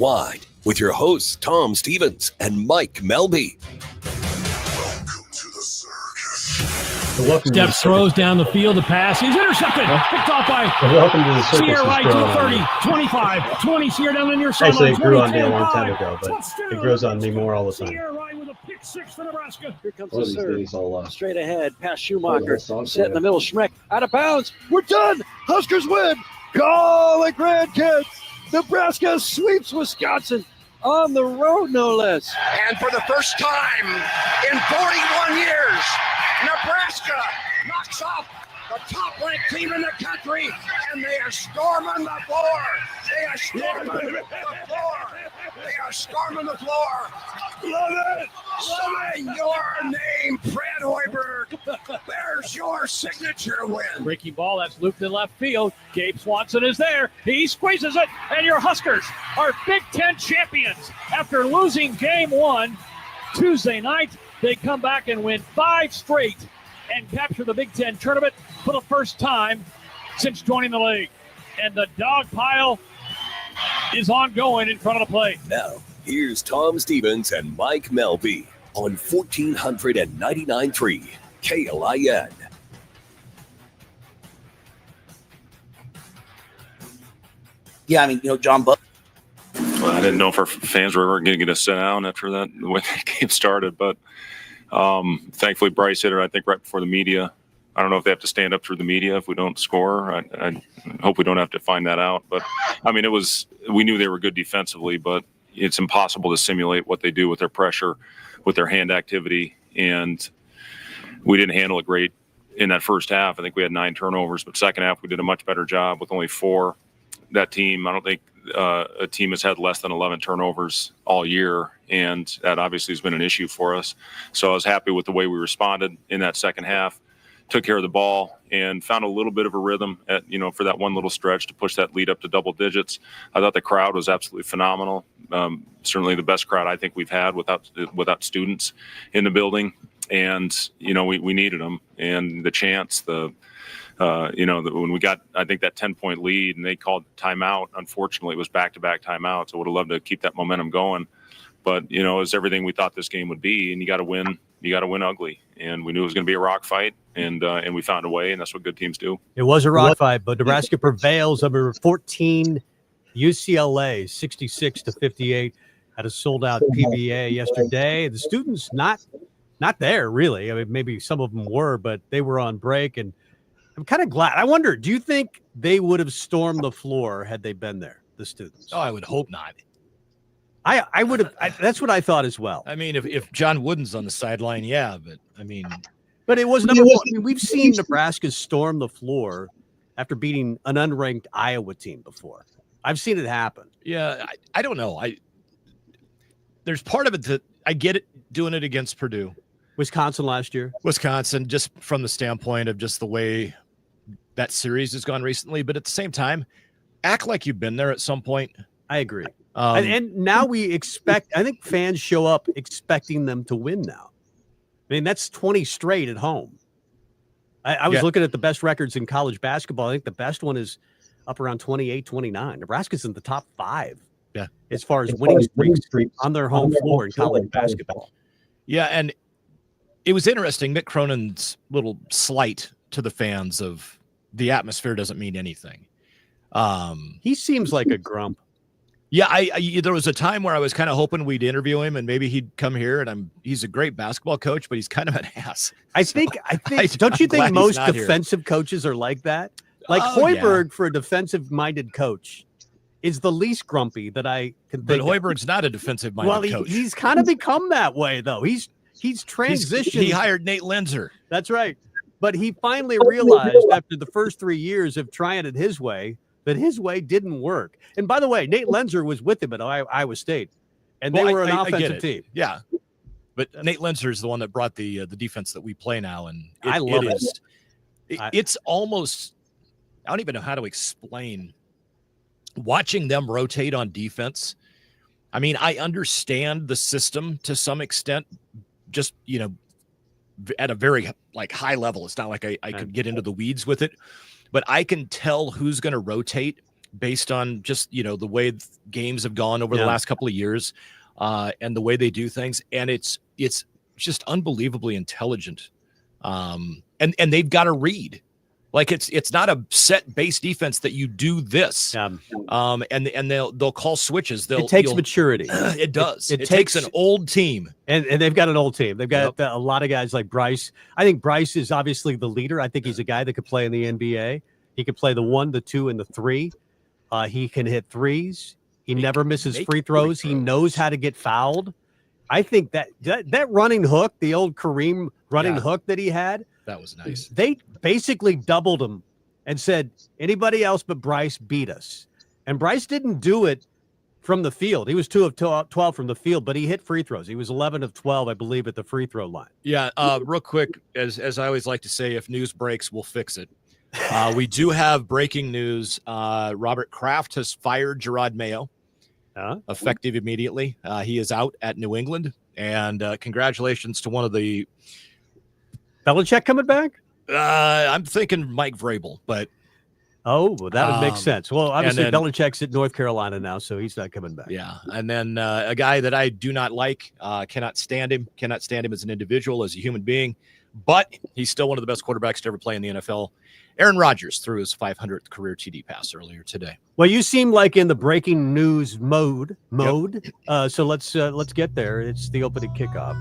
Rewind with your hosts Tom Stevens and Mike Melby. Steps, throws down the field, the pass. He's intercepted. Picked off by welcome to the circus. Sierra Wright to 30, 25, 20. Sierra down the near sideline. Actually, it grew on me a long time ago, but it grows on me more all the time. Sierra Wright with a pick six for Nebraska. Here comes the serve. Straight ahead, past Schumacher. Set in the middle, Schmeck out of bounds. We're done. Huskers win. Call it, grandkids. Nebraska sweeps Wisconsin on the road, no less. And for the first time in 41 years, Nebraska knocks off the top-ranked team in the country, and they are storming the floor. They are storming the floor. They are storming the floor. Love it. Sign your name, Fred Hoiberg. There's your signature win. Breaking ball, that's looped in left field. Gabe Swanson is there. He squeezes it, and your Huskers are Big Ten champions. After losing game one Tuesday night, they come back and win 5 straight and capture the Big Ten tournament for the first time since joining the league. And the dog pile is ongoing in front of the plate. Now, here's Tom Stevens and Mike Melby on 1499.3 KLIN. Yeah, I mean, John Buck. Well, I didn't know if our fans were going to get us sit down after that, the way the game started, but thankfully Bryce hit her, I think, right before the media. I don't know if they have to stand up through the media if we don't score. I hope we don't have to find that out. But, I mean, we knew they were good defensively, but it's impossible to simulate what they do with their pressure, with their hand activity, and we didn't handle it great in that first half. I think we had 9 turnovers, but second half we did a much better job with only 4. That team, I don't think a team has had less than 11 turnovers all year, and that obviously has been an issue for us. So I was happy with the way we responded in that second half, took care of the ball, and found a little bit of a rhythm for that one little stretch to push that lead up to double digits. I thought the crowd was absolutely phenomenal. Certainly the best crowd I think we've had without students in the building, and we needed them, and the chants, when we got, I think, that 10-point lead and they called timeout, unfortunately, it was back-to-back timeouts. I would have loved to keep that momentum going. But, it was everything we thought this game would be, and you got to win. You got to win ugly. And we knew it was going to be a rock fight, and we found a way, and that's what good teams do. It was a rock fight, but Nebraska prevails over 14 UCLA, 66-58 at a sold-out PBA yesterday. The students not there, really. I mean, maybe some of them were, but they were on break, and I'm kind of glad. I wonder, do you think they would have stormed the floor had they been there, the students? Oh, I would hope not. I would have. That's what I thought as well. I mean, if John Wooden's on the sideline, yeah, but I mean. But it was number one. I mean, we've seen Nebraska storm the floor after beating an unranked Iowa team before. I've seen it happen. Yeah, I don't know. There's part of it that I get it doing it against Purdue. Wisconsin last year. Wisconsin, just from the standpoint of just the way that series has gone recently. But at the same time, act like you've been there at some point. I agree. And now we expect, I think fans show up expecting them to win now. I mean, that's 20 straight at home. I was looking at the best records in college basketball. I think the best one is up around 28, 29. Nebraska's in the top 5. Yeah. As far as winning streaks on their home floor in college basketball. Yeah. And it was interesting, Mick Cronin's little slight to the fans of the atmosphere doesn't mean anything. He seems like a grump. Yeah, there was a time where I was kind of hoping we'd interview him and maybe he'd come here, and he's a great basketball coach, but he's kind of an ass. I think don't you think most defensive coaches are like that? Like Hoiberg, for a defensive-minded coach, is the least grumpy that I can think of. But Hoiberg's not a defensive-minded coach. He's kind of become that way, though. He's transitioned. He hired Nate Lenzer. That's right. But he finally realized after the first 3 years of trying it his way that his way didn't work. And by the way, Nate Lenzer was with him at Iowa State, and they were an offensive team. Yeah. But Nate Lenzer is the one that brought the defense that we play now, and I love it. It's almost, I don't even know how to explain watching them rotate on defense. I mean, I understand the system to some extent, just, at a very high level. It's not like I could get into the weeds with it, but I can tell who's going to rotate based on just, the way games have gone over the last couple of years, and the way they do things. And it's just unbelievably intelligent. And they've got to read. Like it's not a set base defense that you do this. And they'll call switches. It takes maturity. It does. It takes an old team. And they've got an old team. They've got a lot of guys like Bryce. I think Bryce is obviously the leader. I think he's a guy that could play in the NBA. He could play the 1, the 2, and the 3. He can hit threes. He never misses free throws. He knows how to get fouled. I think that running hook, the old Kareem running hook that he had, that was nice. They basically doubled him and said, anybody else but Bryce beat us. And Bryce didn't do it from the field. He was 2 of 12 from the field, but he hit free throws. He was 11 of 12, I believe, at the free throw line. Yeah, real quick, as I always like to say, if news breaks, we'll fix it. We do have breaking news. Robert Kraft has fired Gerard Mayo, effective immediately. He is out at New England, and congratulations to one of the... Belichick coming back? I'm thinking Mike Vrabel, but... Oh, well, that would make sense. Well, obviously, Belichick's at North Carolina now, so he's not coming back. Yeah, and then a guy that I do not like, cannot stand him as an individual, as a human being, but he's still one of the best quarterbacks to ever play in the NFL. Aaron Rodgers threw his 500th career TD pass earlier today. Well, you seem like in the breaking news mode. So let's get there. It's the opening kickoff.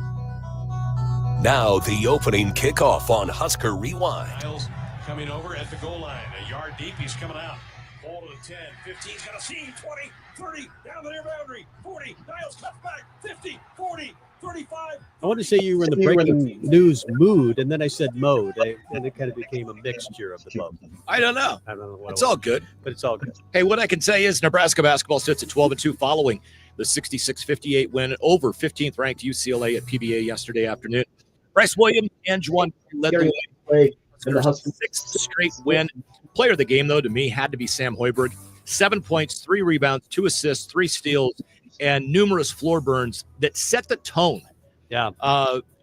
Now the opening kickoff on Husker Rewind. Niles coming over at the goal line. A yard deep. He's coming out. Ball to the 10. 15. He's got a seam. 20, 30. Down the near boundary. 40. Niles cuts back. 50, 40, 35. I want to say you were in the breaking news mood, and then I said mode, and it kind of became a mixture of the both. I don't know. What it's all good. But it's all good. Hey, what I can say is Nebraska basketball sits at 12-2 following the 66-58 win over 15th-ranked UCLA at PBA yesterday afternoon. Bryce Williams and Juwan led the way. Sixth straight win. Player of the game, though, to me, had to be Sam Hoiberg. 7 points, 3 rebounds, 2 assists, 3 steals, and numerous floor burns that set the tone. Yeah.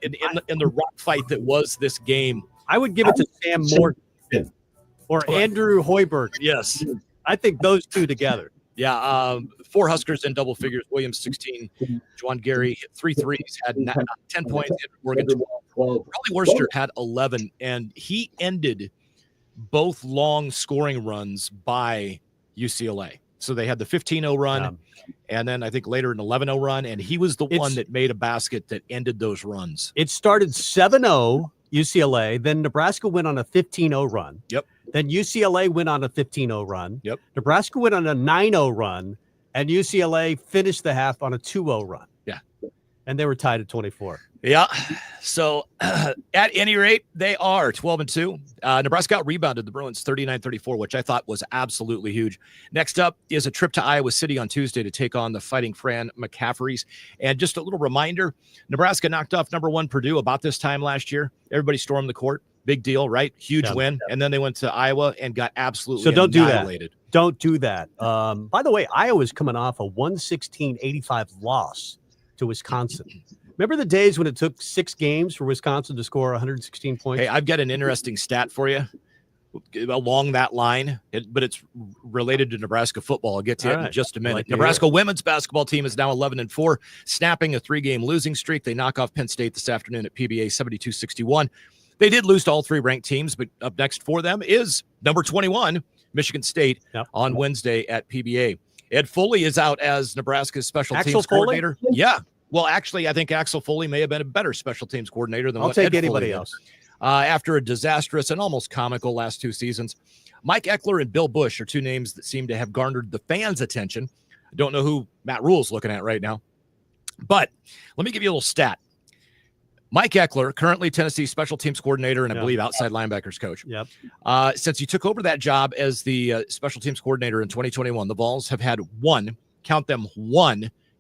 In the rock fight that was this game. I would give it to Sam Morton or Andrew Hoiberg. Yes. I think those two together. Yeah, 4 Huskers in double figures. Williams 16, Juwan Gary hit 3 threes, had 10 points. Morgan 12. Probably Worcester had 11, and he ended both long scoring runs by UCLA. So they had the 15-0 run, and then I think later an 11-0 run, and he was the one that made a basket that ended those runs. It started 7-0 UCLA, then Nebraska went on a 15-0 run. Yep. Then UCLA went on a 15-0 run. Yep. Nebraska went on a 9-0 run, and UCLA finished the half on a 2-0 run. Yeah. And they were tied at 24. Yeah. So at any rate, they are 12-2. Nebraska out rebounded the Bruins 39-34, which I thought was absolutely huge. Next up is a trip to Iowa City on Tuesday to take on the Fighting Fran McCaffreys. And just a little reminder, Nebraska knocked off number 1 Purdue about this time last year. Everybody stormed the court. Big deal, right? Huge win. Yeah. And then they went to Iowa and got absolutely annihilated. Don't do that. By the way, Iowa's coming off a 116-85 loss to Wisconsin. Remember the days when it took 6 games for Wisconsin to score 116 points? Hey, I've got an interesting stat for you along that line, but it's related to Nebraska football. I'll get to it in just a minute. Nebraska women's basketball team is now 11-4, snapping a 3-game losing streak. They knock off Penn State this afternoon at PBA 72-61. They did lose to all 3 ranked teams, but up next for them is number 21, Michigan State, on Wednesday at PBA. Ed Foley is out as Nebraska's special teams coordinator. Yeah. Well, actually, I think Axel Foley may have been a better special teams coordinator than anybody else. After a disastrous and almost comical last 2 seasons. Mike Eckler and Bill Bush are 2 names that seem to have garnered the fans' attention. I don't know who Matt Rule's looking at right now. But let me give you a little stat. Mike Eckler, currently Tennessee special teams coordinator and I believe outside linebackers coach. Yep. Since he took over that job as the special teams coordinator in 2021, the Vols have had 1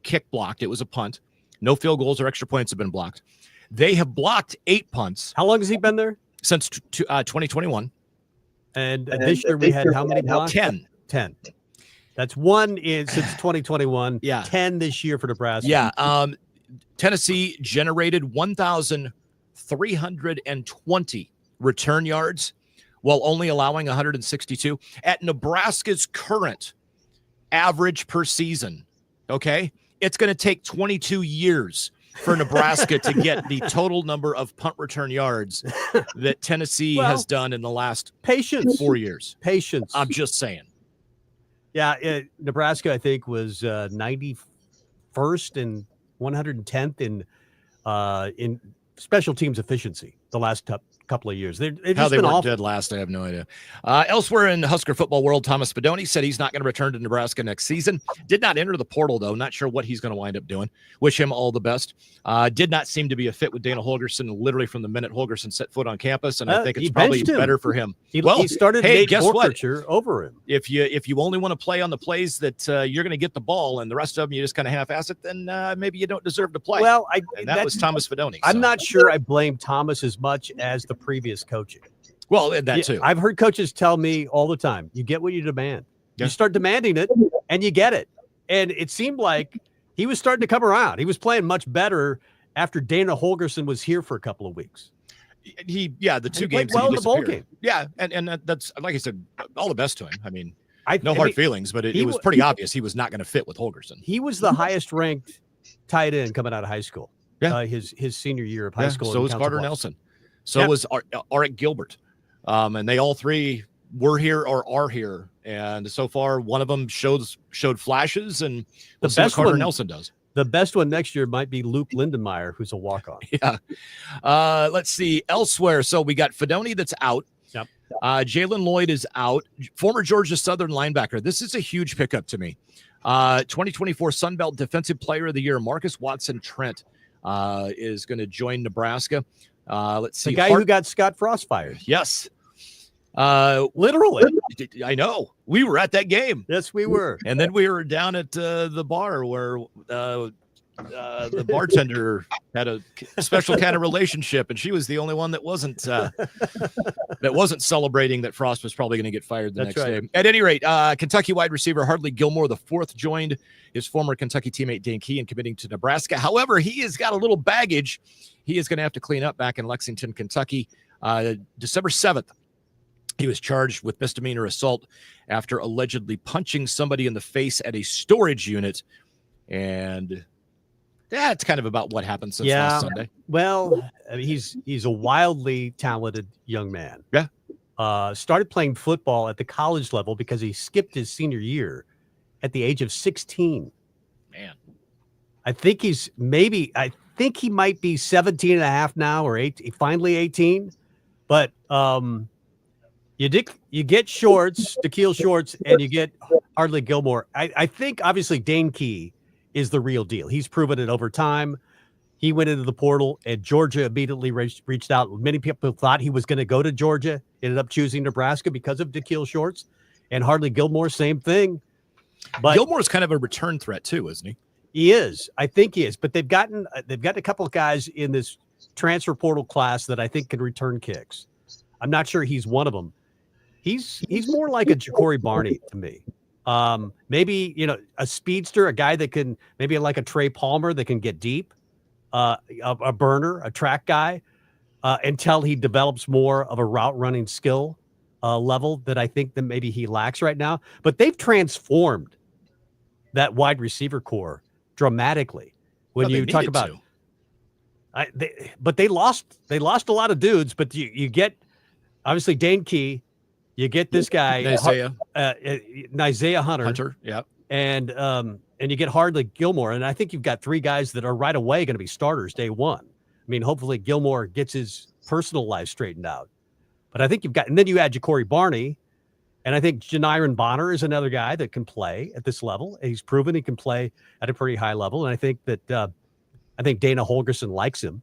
kick blocked. It was a punt. No field goals or extra points have been blocked. They have blocked 8 punts. How long has he been there? Since 2021. And this year we had how many blocks? 10. That's 1 since 2021. Yeah. 10 this year for Nebraska. Yeah. Tennessee generated 1,320 return yards while only allowing 162. At Nebraska's current average per season. Okay. It's going to take 22 years for Nebraska to get the total number of punt return yards that Tennessee has done in the last 4 years. Patience. I'm just saying. Yeah. Nebraska, I think, was 91st and 110th in special teams efficiency the last couple of years. They've How just they been weren't awful. dead last, I have no idea. Elsewhere in Husker football world, Thomas Fedoni said he's not going to return to Nebraska next season. Did not enter the portal, though. Not sure what he's going to wind up doing. Wish him all the best. Did not seem to be a fit with Dana Holgorsen literally from the minute Holgorsen set foot on campus, and I think it's probably better for him. He started guess what? Over him. If you only want to play on the plays that you're going to get the ball and the rest of them you just kind of half-ass it, then maybe you don't deserve to play. Well, that was Thomas Fedoni. I'm not sure I blame Thomas as much as the previous coaching. Well, that too. I've heard coaches tell me all the time, you get what you demand. Yeah. You start demanding it, and you get it. And it seemed like he was starting to come around. He was playing much better after Dana Holgorsen was here for a couple of weeks. The two games well that in the bowl disappeared. game. Yeah, and that's, like I said, all the best to him. I mean, no hard feelings, but it was pretty he obvious he was not going to fit with Holgorsen. He was the highest ranked tight end coming out of high school. Yeah. His senior year of high school. So was Carter Nelson. So was Arik Gilbert. And they all three were here or are here. And so far, one of them showed flashes, and we'll see what Carter Nelson does. The best one next year might be Luke Lindenmeyer, who's a walk-on. Yeah. Let's see. Elsewhere, so we got Fedoni that's out. Yep. Jalen Lloyd is out. Former Georgia Southern linebacker. This is a huge pickup to me. 2024 Sun Belt Defensive Player of the Year, Marcus Watson Trent, is going to join Nebraska. Let's see. The guy who got Scott Frost fired. Yes. Literally. I know. We were at that game. Yes, we were. And then we were down at the bar where the bartender had a special kind of relationship, and she was the only one that wasn't celebrating that Frost was probably going to get fired the next day. At any rate, Kentucky wide receiver Hardly Gilmore IV joined his former Kentucky teammate Dane Key in committing to Nebraska. However, he has got a little baggage he is going to have to clean up back in Lexington, Kentucky. December 7th, he was charged with misdemeanor assault after allegedly punching somebody in the face at a storage unit. And that's kind of about what happened since last Sunday. Well, he's a wildly talented young man. Yeah. Started playing football at the college level because he skipped his senior year at the age of 16. Man. I think he might be 17 and a half now, or finally 18. But you get shorts, Da'Keel Shorts, and you get Hardly Gilmore. I think obviously Dane Key is the real deal. He's proven it over time. He went into the portal, and Georgia immediately reached out. Many people thought he was going to go to Georgia. Ended up choosing Nebraska because of Da'Keel Shorts, and Hardly Gilmore, same thing. But Gilmore's kind of a return threat too, isn't he? He is. I think he is. But they've got a couple of guys in this transfer portal class that I think can return kicks. I'm not sure he's one of them. He's more like a Ja'Cory Barney to me. Maybe, a speedster, a guy that can, maybe like a Trey Palmer that can get deep, a burner, a track guy, until he develops more of a route running skill level that I think that maybe he lacks right now. But they've transformed that wide receiver core dramatically. When you talk about, but they lost a lot of dudes. But you get obviously Dane Key. You get this guy, Isaiah Hunter, yeah, and you get Hardly Gilmore, and I think you've got three guys that are right away going to be starters day one. I mean, hopefully Gilmore gets his personal life straightened out, but I think and then you add Ja'Cory Barney, and I think Janiron Bonner is another guy that can play at this level. He's proven he can play at a pretty high level, and I think that Dana Holgorsen likes him,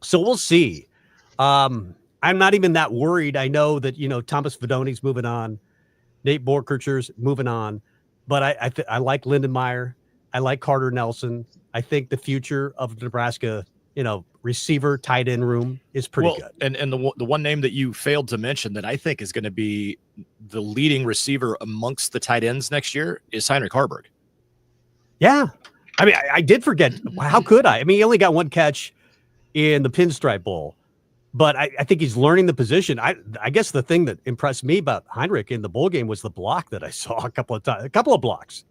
so we'll see. I'm not even that worried. I know that, Thomas Fedoni's moving on. Nate Borkercher's moving on. But I like Lindenmeyer. I like Carter Nelson. I think the future of Nebraska, receiver tight end room is pretty good. And the one name that you failed to mention that I think is going to be the leading receiver amongst the tight ends next year is Heinrich Haarberg. Yeah. I mean, I did forget. How could I? I mean, he only got one catch in the Pinstripe Bowl. But I think he's learning the position. I guess the thing that impressed me about Heinrich in the bowl game was the block that I saw a couple of blocks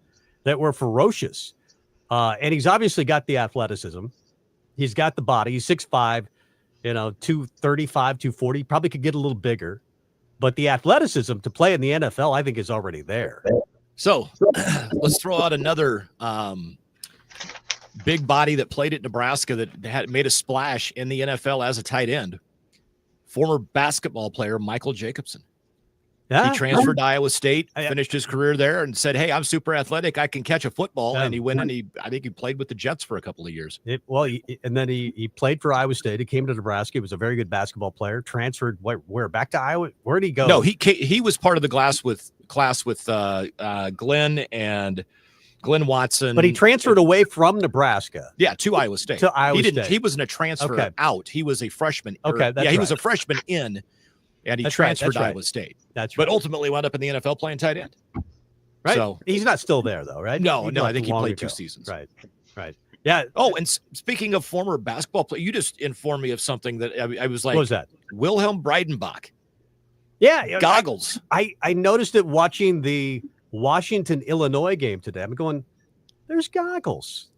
that were ferocious. And he's obviously got the athleticism. He's got the body. He's 6'5", 235, 240. Probably could get a little bigger. But the athleticism to play in the NFL, I think, is already there. So let's throw out another big body that played at Nebraska that had made a splash in the NFL as a tight end. Former basketball player Michael Jacobson. Yeah. He transferred to Iowa State, finished his career there, and said, "Hey, I'm super athletic. I can catch a football." And he went and I think he played with the Jets for a couple of years. And then he played for Iowa State. He came to Nebraska. He was a very good basketball player. Transferred where back to Iowa? Where did he go? No, he was part of the class with Glenn and Glenn Watson. But he transferred away from Nebraska. Yeah, to Iowa State. He wasn't a transfer out. He was a freshman. He was a freshman in, and he transferred to Iowa State. That's right. But ultimately wound up in the NFL playing tight end. Right. So he's not still there though, right? No. I think he played 2 seasons. Right. Yeah. Oh, and speaking of former basketball players, you just informed me of something that I was like, what was that? Wilhelm Breidenbach. Yeah. Goggles. I noticed it watching the Washington-Illinois game today. I'm going, there's goggles.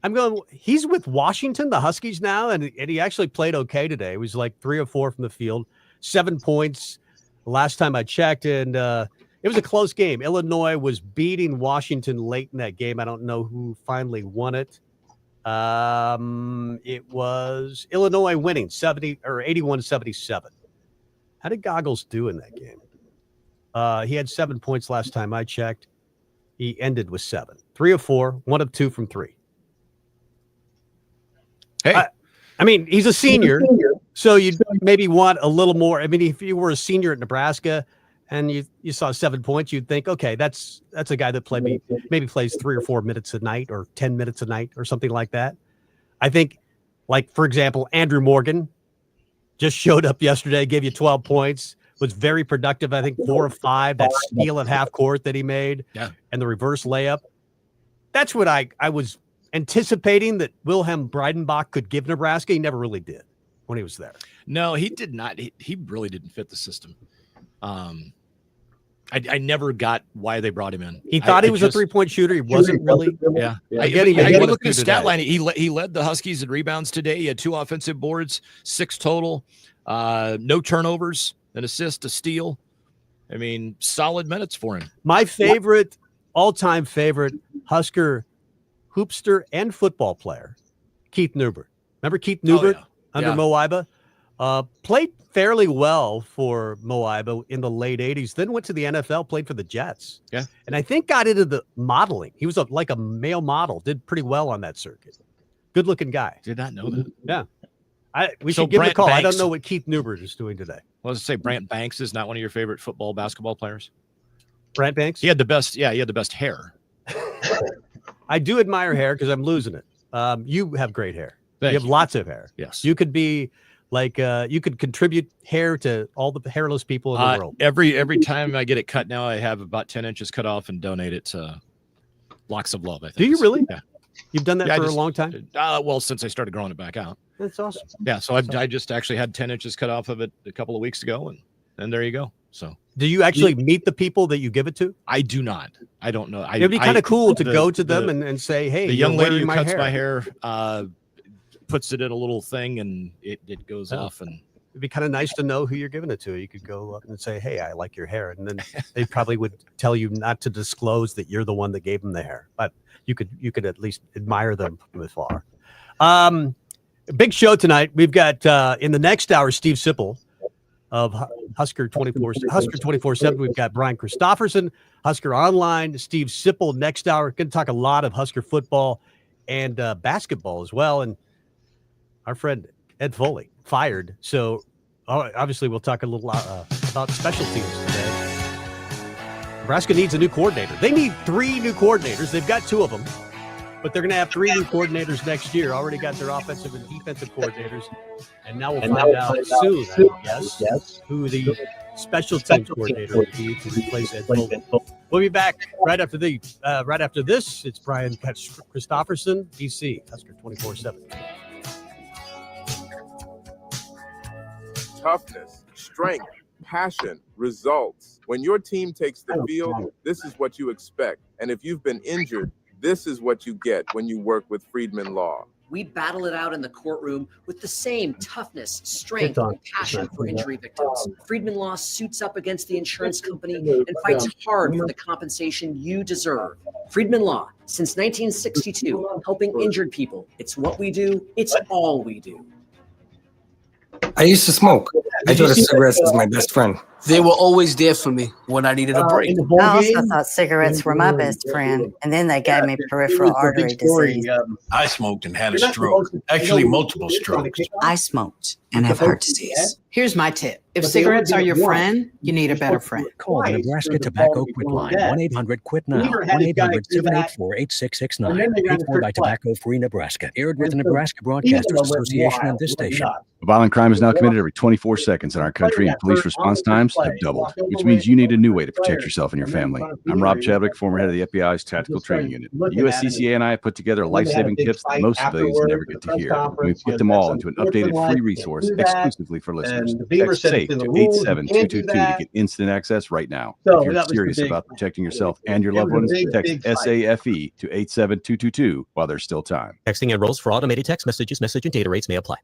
I'm going, he's with Washington, the Huskies now, and he actually played okay today. He was like 3 or 4 from the field, 7 points last time I checked, and it was a close game. Illinois was beating Washington late in that game. I don't know who finally won it. It was Illinois winning 81-77. How did Goggles do in that game? He had 7 points last time I checked. He ended with 7. 3 of 4, 1 of 2 from 3. Hey, I mean, he's a senior, so you'd maybe want a little more. I mean, if you were a senior at Nebraska and you saw 7 points, you'd think, okay, that's a guy that maybe plays 3 or 4 minutes a night or 10 minutes a night or something like that. I think, like, for example, Andrew Morgan just showed up yesterday, gave you 12 points, was very productive. I think 4 of 5, that steal at half court that he made, and the reverse layup. That's what I was anticipating that Wilhelm Breidenbach could give Nebraska. He never really did when he was there. No, he did not. He really didn't fit the system. I never got why they brought him in. He thought he was a 3-point shooter. He wasn't really. Yeah. I look at his stat line. He led the Huskies in rebounds today. He had 2 offensive boards, 6 total, no turnovers, an assist, a steal. I mean, solid minutes for him. My all-time favorite Husker hoopster and football player, Keith Newbert. Remember Keith Newbert under Moiba? Played fairly well for Moiba in the late 80s, then went to the NFL, played for the Jets. Yeah. And I think got into the modeling. He was like a male model, did pretty well on that circuit. Good-looking guy. Did not know that. Yeah. We should give him a call. I don't know what Keith Newbert is doing today. Well, let's say Brant Banks is not one of your favorite basketball players. Brant Banks? He had the best hair. I do admire hair because I'm losing it. You have great hair. Thank you have lots of hair. Yes. You could be like, you could contribute hair to all the hairless people in the world. Every time I get it cut now, I have about 10 inches cut off and donate it to Locks of Love, I think. Do you really? Yeah. You've done that for a long time? Well, since I started growing it back out. That's awesome. Yeah, so I just actually had 10 inches cut off of it a couple of weeks ago, and there you go. So, do you actually meet the people that you give it to? I do not. I don't know. It'd be kind of cool to go to them and say, "Hey, the young lady who cuts my hair puts it in a little thing, and it goes off." And it'd be kind of nice to know who you're giving it to. You could go up and say, "Hey, I like your hair," and then they probably would tell you not to disclose that you're the one that gave them the hair, but you could at least admire them from afar. Big show tonight. We've got in the next hour Steve Sipple of Husker 24/7. We've got Brian Christopherson, Husker Online, Steve Sipple next hour. Going to talk a lot of Husker football and basketball as well. And our friend Ed Foley fired. So obviously we'll talk a little about special teams today. Nebraska needs a new coordinator. They need 3 new coordinators. They've got 2 of them, but they're going to have 3 new coordinators next year. Already got their offensive and defensive coordinators. And now we'll find out soon, I guess, who the special teams coordinator will be to replace Ed Foley. We'll be back right after this. It's Brian Christopherson, DC, Husker 24/7. toughness, strength, passion, results. When your team takes the field, this is what you expect. And if you've been injured, this is what you get when you work with Friedman Law. We battle it out in the courtroom with the same toughness, strength, and passion for injury victims. Friedman Law suits up against the insurance company and fights hard for the compensation you deserve. Friedman Law, since 1962, helping injured people. It's what we do. It's all we do. I used to smoke. I thought cigarettes was my best friend. They were always there for me when I needed a break. I also thought cigarettes were my best friend, and then they gave me peripheral artery disease. I smoked and had a stroke. Actually, multiple strokes. I smoked and have heart disease. Here's my tip. If cigarettes are your friend, you need a better friend. Call the Nebraska Tobacco Quit Line, 1-800-QUIT-NOW, 1-800-784-8669. Paid for by Tobacco Free Nebraska. Aired with the Nebraska Broadcasters Association and this station. Violent crime is now committed every 24 seconds in our country, and police response times have doubled, which means you need a new way to protect yourself and your family. I'm Rob Chadwick, former head of the FBI's Tactical Training Unit. The USCCA and I have put together life-saving tips that most civilians never get to hear. We've put them all into an updated free resource exclusively for listeners. Text SAFE to 87222 to get instant access right now. If you're serious about protecting yourself and your loved ones, text SAFE to 87222 while there's still time. Texting enrolls for automated text messages. Message and data rates may apply.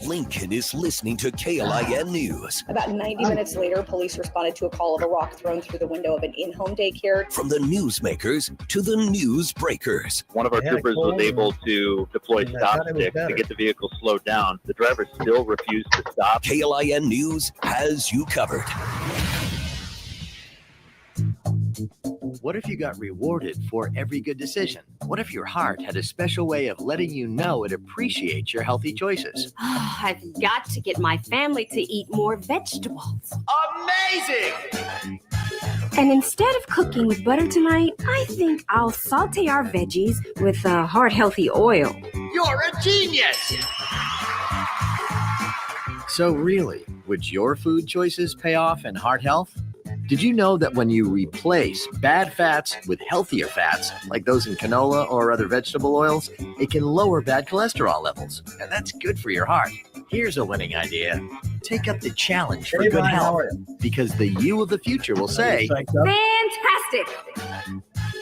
Lincoln is listening to KLIN News. About 90 minutes later, police responded to a call of a rock thrown through the window of an in-home daycare. From the newsmakers to the news breakers. One of our troopers was able to deploy stop sticks to get the vehicle slowed down. The driver still refused to stop. KLIN News has you covered. What if you got rewarded for every good decision? What if your heart had a special way of letting you know it appreciates your healthy choices? Oh, I've got to get my family to eat more vegetables. Amazing! And instead of cooking with butter tonight, I think I'll saute our veggies with heart-healthy oil. You're a genius! So really, would your food choices pay off in heart health? Did you know that when you replace bad fats with healthier fats, like those in canola or other vegetable oils, it can lower bad cholesterol levels, and that's good for your heart. Here's a winning idea. Take up the challenge for good health, because the you of the future will say, Fantastic!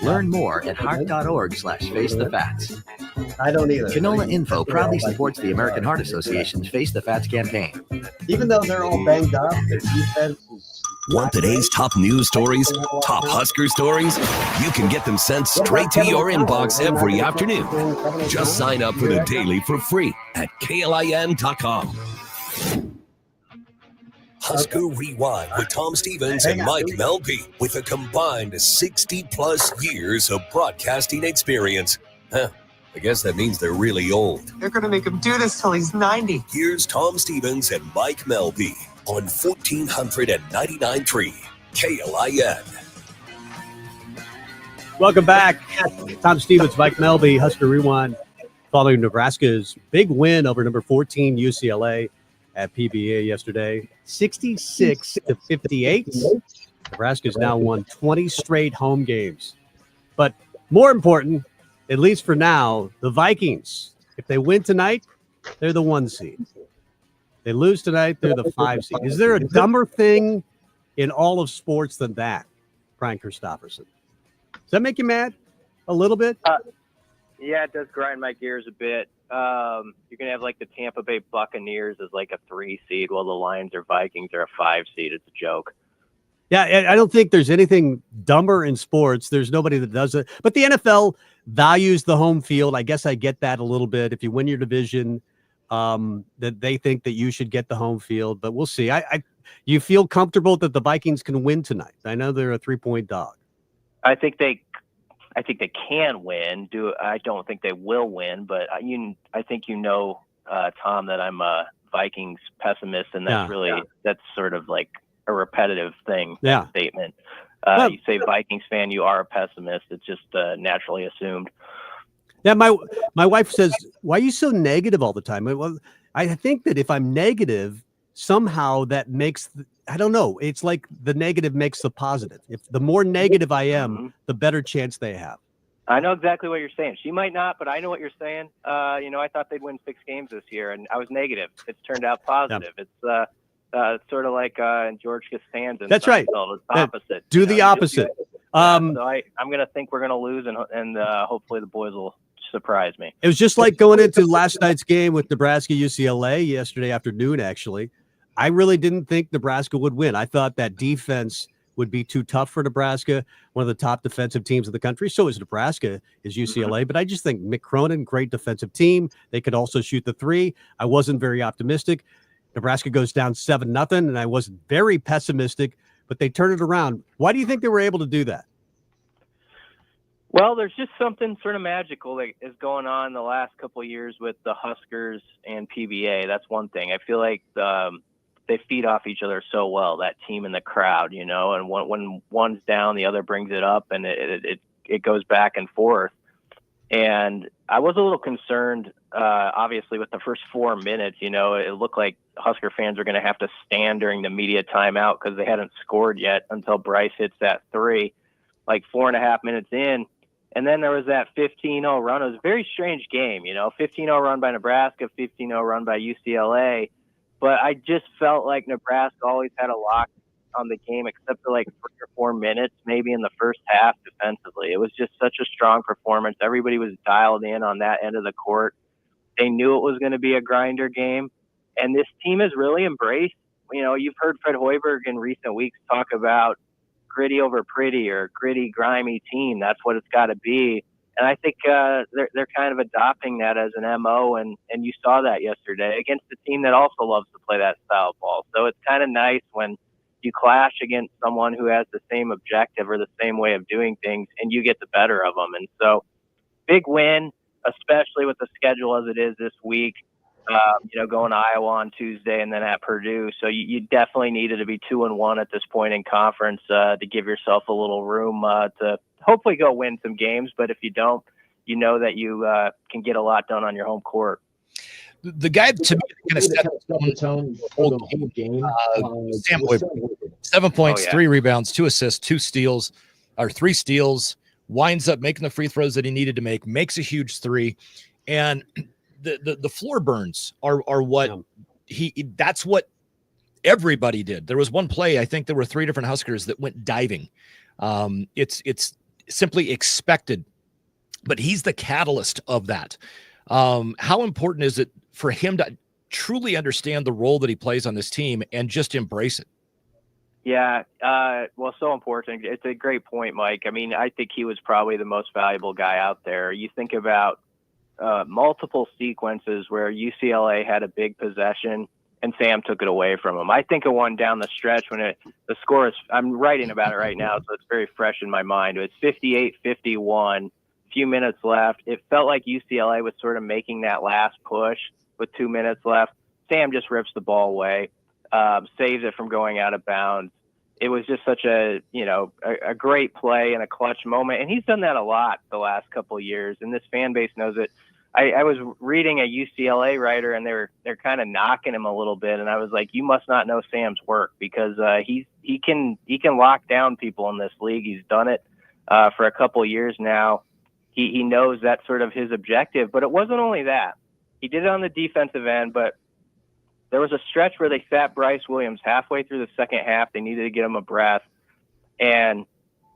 Learn more at heart.org/facethefats. I don't either. Canola Info proudly supports the American Heart Association's Face the Fats campaign. Even though they're all banged up, their defense is... Want today's top news stories, top Husker stories? You can get them sent straight to your inbox every afternoon. Just sign up for the daily for free at KLIN.com. Husker Rewind with Tom Stevens and Mike Melby with a combined 60-plus years of broadcasting experience. Huh, I guess that means they're really old. They're going to make him do this till he's 90. Here's Tom Stevens and Mike Melby on 1499.3 KLIN. Welcome back. Tom Stevens, Mike Melby, Husker Rewind, following Nebraska's big win over number 14 UCLA at PBA yesterday, 66-58. Nebraska's now won 20 straight home games. But more important, at least for now, the Vikings, if they win tonight, they're the 1 seed. They lose tonight, they're the 5 seed. Is there a dumber thing in all of sports than that, Brian Christopherson? Does that make you mad a little bit? Yeah, it does grind my gears a bit. You're going to have like the Tampa Bay Buccaneers as like a 3 seed, while the Lions or Vikings are a 5 seed. It's a joke. Yeah, I don't think there's anything dumber in sports. There's nobody that does it. But the NFL values the home field. I guess I get that a little bit. If you win your division, that they think that you should get the home field. But we'll see. You feel comfortable that the Vikings can win tonight? I know they're a 3-point dog. I think they can win. I don't think they will win, but I think Tom, that I'm a Vikings pessimist, and that's sort of like a repetitive thing. Yeah. Statement. You say Vikings fan, you are a pessimist. It's just naturally assumed. Yeah, my wife says, "Why are you so negative all the time?" Well, I think that if I'm negative, somehow that makes I don't know. It's like the negative makes the positive. If the more negative I am, the better chance they have. I know exactly what you're saying. She might not, but I know what you're saying. I thought they'd win 6 games this year, and I was negative. It's turned out positive. Yeah. sort of like George Costanza. That's right. It's opposite. Do the opposite. So I'm going to think we're going to lose, and hopefully the boys will surprise me. It was just like going into last night's game with Nebraska UCLA yesterday afternoon, actually. I really didn't think Nebraska would win. I thought that defense would be too tough for Nebraska, one of the top defensive teams in the country. So is Nebraska, is UCLA. But I just think Mick Cronin, great defensive team. They could also shoot the three. I wasn't very optimistic. Nebraska goes down 7-0, and I wasn't very pessimistic, but they turned it around. Why do you think they were able to do that? Well, there's just something sort of magical that is going on the last couple of years with the Huskers and PBA. That's one thing. I feel like they feed off each other so well, that team and the crowd, you know, and when one's down, the other brings it up, and it goes back and forth. And I was a little concerned, obviously, with the first 4 minutes. You know, it looked like Husker fans were going to have to stand during the media timeout because they hadn't scored yet until Bryce hits that three, like 4.5 minutes in. And then there was that 15-0 run. It was a very strange game, you know, 15-0 run by Nebraska, 15-0 run by UCLA. But I just felt like Nebraska always had a lock on the game, except for like 3 or 4 minutes, maybe in the first half defensively. It was just such a strong performance. Everybody was dialed in on that end of the court. They knew it was going to be a grinder game. And this team has really embraced, you know, you've heard Fred Hoiberg in recent weeks talk about gritty over pretty, or gritty, grimy team. That's what it's got to be. And I think they're kind of adopting that as an MO, and you saw that yesterday against a team that also loves to play that style of ball. So it's kind of nice when you clash against someone who has the same objective or the same way of doing things, and you get the better of them. And so big win, especially with the schedule as it is this week. You know, going to Iowa on Tuesday and then at Purdue. So you definitely needed to be 2-1 at this point in conference to give yourself a little room to hopefully go win some games. But if you don't, you know that you can get a lot done on your home court. The guy to me kind of set the tone for the whole game. Sam Hoiberg, 7 points, 3 rebounds, 2 assists, 2 steals, or 3 steals. Winds up making the free throws that he needed to make. Makes a huge 3, and the floor burns are what that's what everybody did. There was one play, I think there were 3 different Huskers that went diving. It's simply expected, but he's the catalyst of that. How important is it for him to truly understand the role that he plays on this team and just embrace it? Yeah, well, so important. It's a great point, Mike. I mean, I think he was probably the most valuable guy out there. You think about multiple sequences where UCLA had a big possession and Sam took it away from him. I think of one down the stretch when the score is, I'm writing about it right now, so it's very fresh in my mind. It's 58-51, few minutes left. It felt like UCLA was sort of making that last push with 2 minutes left. Sam just rips the ball away, saves it from going out of bounds. It was just such a great play and a clutch moment. And he's done that a lot the last couple of years, and this fan base knows it. I was reading a UCLA writer, and they're kind of knocking him a little bit, and I was like, you must not know Sam's work, because he can lock down people in this league. He's done it for a couple of years now. He knows that's sort of his objective, but it wasn't only that. He did it on the defensive end, but there was a stretch where they sat Bryce Williams halfway through the second half. They needed to get him a breath, and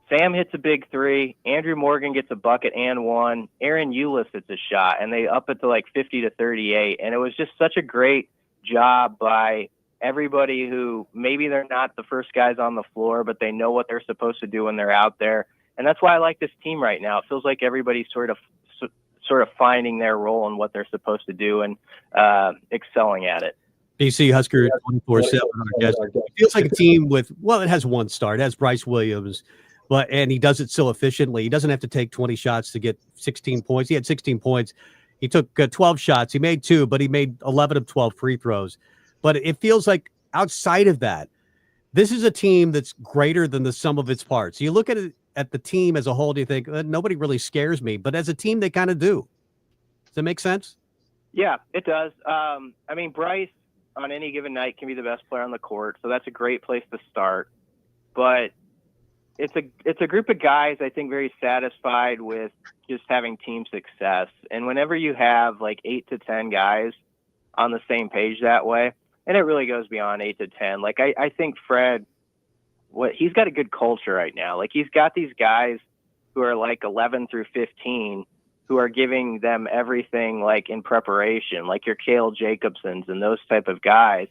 Sam hits a big 3. Andrew Morgan gets a bucket and 1. Aaron Eulis hits a shot, and they up it to like 50-38. And it was just such a great job by everybody who maybe they're not the first guys on the floor, but they know what they're supposed to do when they're out there. And that's why I like this team right now. It feels like everybody's sort of finding their role and what they're supposed to do and excelling at it. BC Husker 24/7. It feels like a team with, well, it has one star. It has Bryce Williams. And he does it so efficiently. He doesn't have to take 20 shots to get 16 points. He had 16 points. He took 12 shots. He made 2, but he made 11 of 12 free throws. But it feels like outside of that, this is a team that's greater than the sum of its parts. You look at it, at the team as a whole, do you think nobody really scares me? But as a team, they kind of do. Does that make sense? Yeah, it does. I mean, Bryce on any given night can be the best player on the court, so that's a great place to start. But it's a group of guys, I think, very satisfied with just having team success. And whenever you have like 8 to 10 guys on the same page that way, and it really goes beyond 8 to 10. Like I think Fred, he's got a good culture right now. Like he's got these guys who are like 11 through 15 who are giving them everything like in preparation, like your Cale Jacobsons and those type of guys.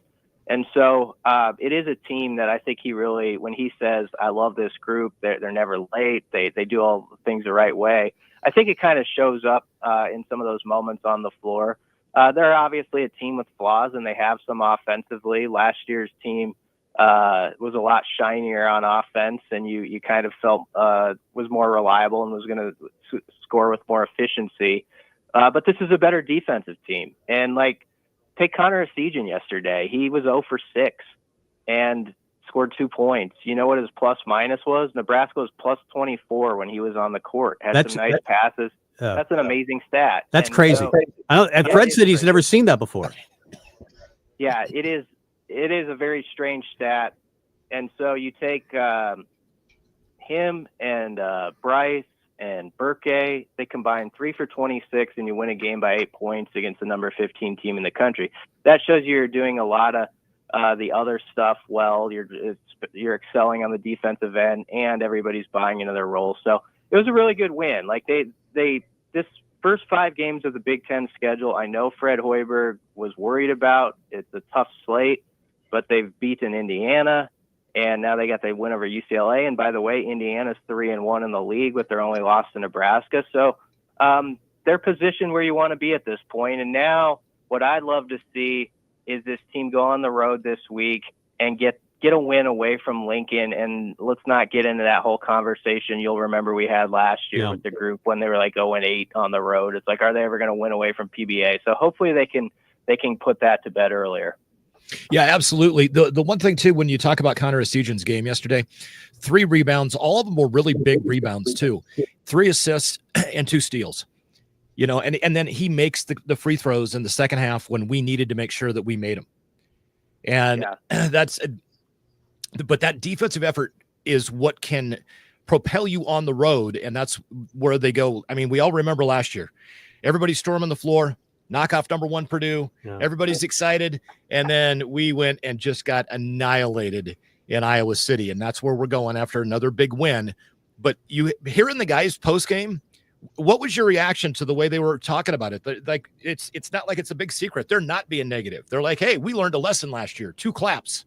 And so it is a team that I think he really, when he says, I love this group, they're never late, they do all things the right way, I think it kind of shows up in some of those moments on the floor. They're obviously a team with flaws, and they have some offensively. Last year's team was a lot shinier on offense, and you kind of felt was more reliable and was going to score with more efficiency. But this is a better defensive team. And like, take Connor Essegian yesterday. He was 0 for 6 and scored 2 points. You know what his plus minus was? Nebraska was plus 24 when he was on the court. Had some nice passes. That's an amazing stat. That's And crazy. so, And Fred said he's never seen that before. yeah, it is a very strange stat. And so you take him and Bryce and Burke, they combine 3 for 26, and you win a game by 8 points against the number 15 team in the country. That shows you're doing a lot of the other stuff well. You're excelling on the defensive end, and everybody's buying into their role. So it was a really good win. Like this first 5 games of the Big Ten schedule, I know Fred Hoiberg was worried about. It's a tough slate, but they've beaten Indiana, and now they got the win over UCLA. And by the way, Indiana's 3-1 in the league with their only loss to Nebraska. So they're positioned where you want to be at this point. And now what I'd love to see is this team go on the road this week and get a win away from Lincoln. And let's not get into that whole conversation you'll remember we had last year with the group when they were like 0-8 on the road. It's like, are they ever going to win away from PBA? So hopefully they can put that to bed earlier. Yeah, absolutely. The one thing too, when you talk about Connor Essegian's game yesterday, 3 rebounds, all of them were really big rebounds too. 3 assists and 2 steals. You know, and then he makes the free throws in the second half when we needed to make sure that we made them. And but that defensive effort is what can propel you on the road, and that's where they go. I mean, we all remember last year, everybody's storming the floor, knock off number 1 Purdue. Yeah. Everybody's excited. And then we went and just got annihilated in Iowa City. And that's where we're going after another big win. But you hearing the guys post game, what was your reaction to the way they were talking about it? Like, it's not like it's a big secret. They're not being negative. They're like, hey, we learned a lesson last year, 2 claps,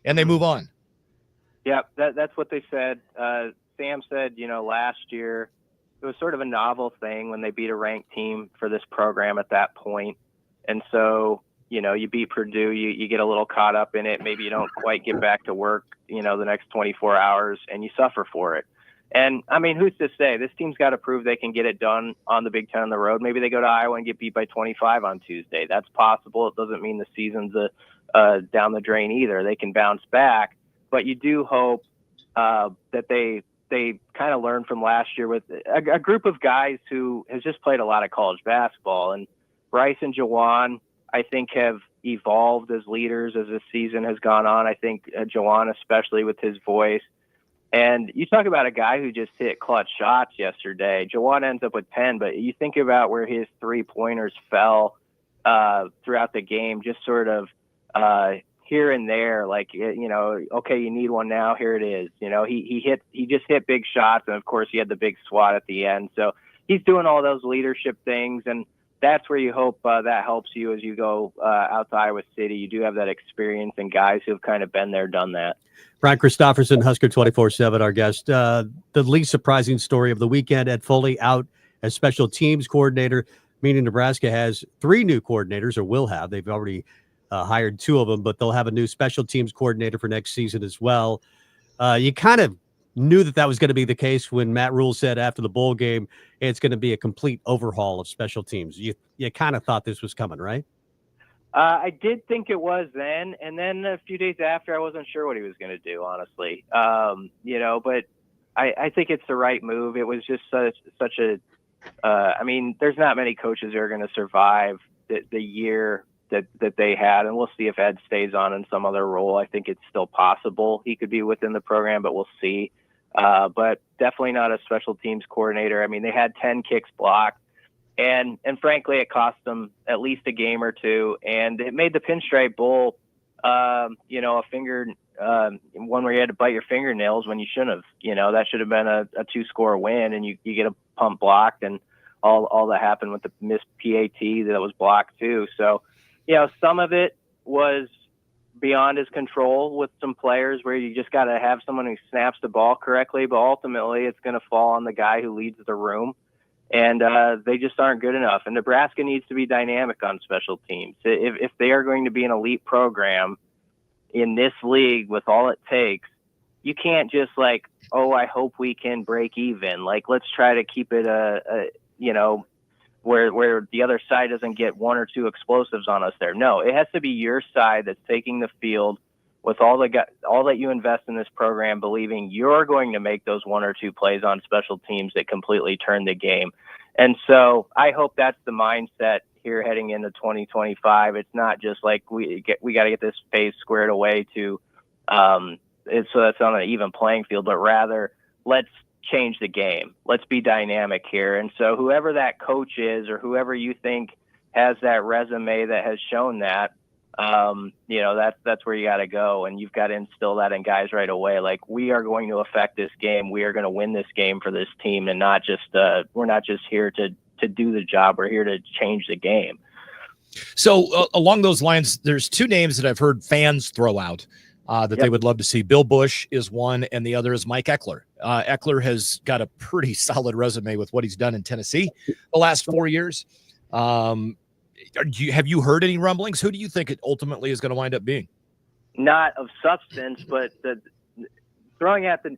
and they move on. Yeah, that's what they said. Sam said, last year, it was sort of a novel thing when they beat a ranked team for this program at that point. And so, you beat Purdue, you get a little caught up in it. Maybe you don't quite get back to work, the next 24 hours, and you suffer for it. And I mean, who's to say this team's got to prove they can get it done on the Big Ten on the road. Maybe they go to Iowa and get beat by 25 on Tuesday. That's possible. It doesn't mean the season's down the drain either. They can bounce back, but you do hope that they kind of learned from last year with a group of guys who has just played a lot of college basketball. And Bryce and Jawan, I think, have evolved as leaders as the season has gone on. I think Jawan, especially with his voice. And you talk about a guy who just hit clutch shots yesterday. Jawan ends up with 10, but you think about where his 3-pointers fell throughout the game, just sort of here and there, like, okay, you need one now, here it is. He just hit big shots, and of course he had the big swat at the end. So he's doing all those leadership things, and that's where you hope that helps you as you go out to Iowa City. You do have that experience and guys who have kind of been there, done that. Brian Christopherson, Husker 24/7, our guest. The least surprising story of the weekend, Ed Foley out as special teams coordinator, meaning Nebraska has 3 new coordinators, or will have. They've already hired 2 of them, but they'll have a new special teams coordinator for next season as well. You kind of knew that was going to be the case when Matt Rule said after the bowl game, it's going to be a complete overhaul of special teams. You kind of thought this was coming, right? I did think it was then, and then a few days after, I wasn't sure what he was going to do, honestly. But I think it's the right move. It was just such a there's not many coaches who are going to survive the year that they had, and we'll see if Ed stays on in some other role. I think it's still possible he could be within the program, but we'll see. But definitely not a special teams coordinator. I mean, they had 10 kicks blocked, And frankly, it cost them at least a game or two, and it made the Pinstripe Bowl, a one where you had to bite your fingernails when you shouldn't have. That should have been a 2-score win, and you get a pump blocked, and all that happened with the missed PAT that was blocked too. So, some of it was beyond his control with some players where you just got to have someone who snaps the ball correctly, but ultimately it's going to fall on the guy who leads the room. And they just aren't good enough. And Nebraska needs to be dynamic on special teams. If they are going to be an elite program in this league with all it takes, you can't just I hope we can break even. Let's try to keep it where the other side doesn't get 1 or 2 explosives on us there. No, it has to be your side that's taking the field with all that you invest in this program, believing you're going to make those 1 or 2 plays on special teams that completely turn the game. And so I hope that's the mindset here heading into 2025. It's not just we got to get this phase squared away so that's on an even playing field, but rather let's change the game. Let's be dynamic here. And so whoever that coach is, or whoever you think has that resume that has shown that, that's where you got to go, and you've got to instill that in guys right away. We are going to affect this game. We are going to win this game for this team, and not just we're not just here to do the job. We're here to change the game. So along those lines, there's 2 names that I've heard fans throw out that they would love to see. Bill Bush is one, and the other is Mike Eckler. Eckler has got a pretty solid resume with what he's done in Tennessee the last 4 years. Have you heard any rumblings? Who do you think it ultimately is going to wind up being? Not of substance, but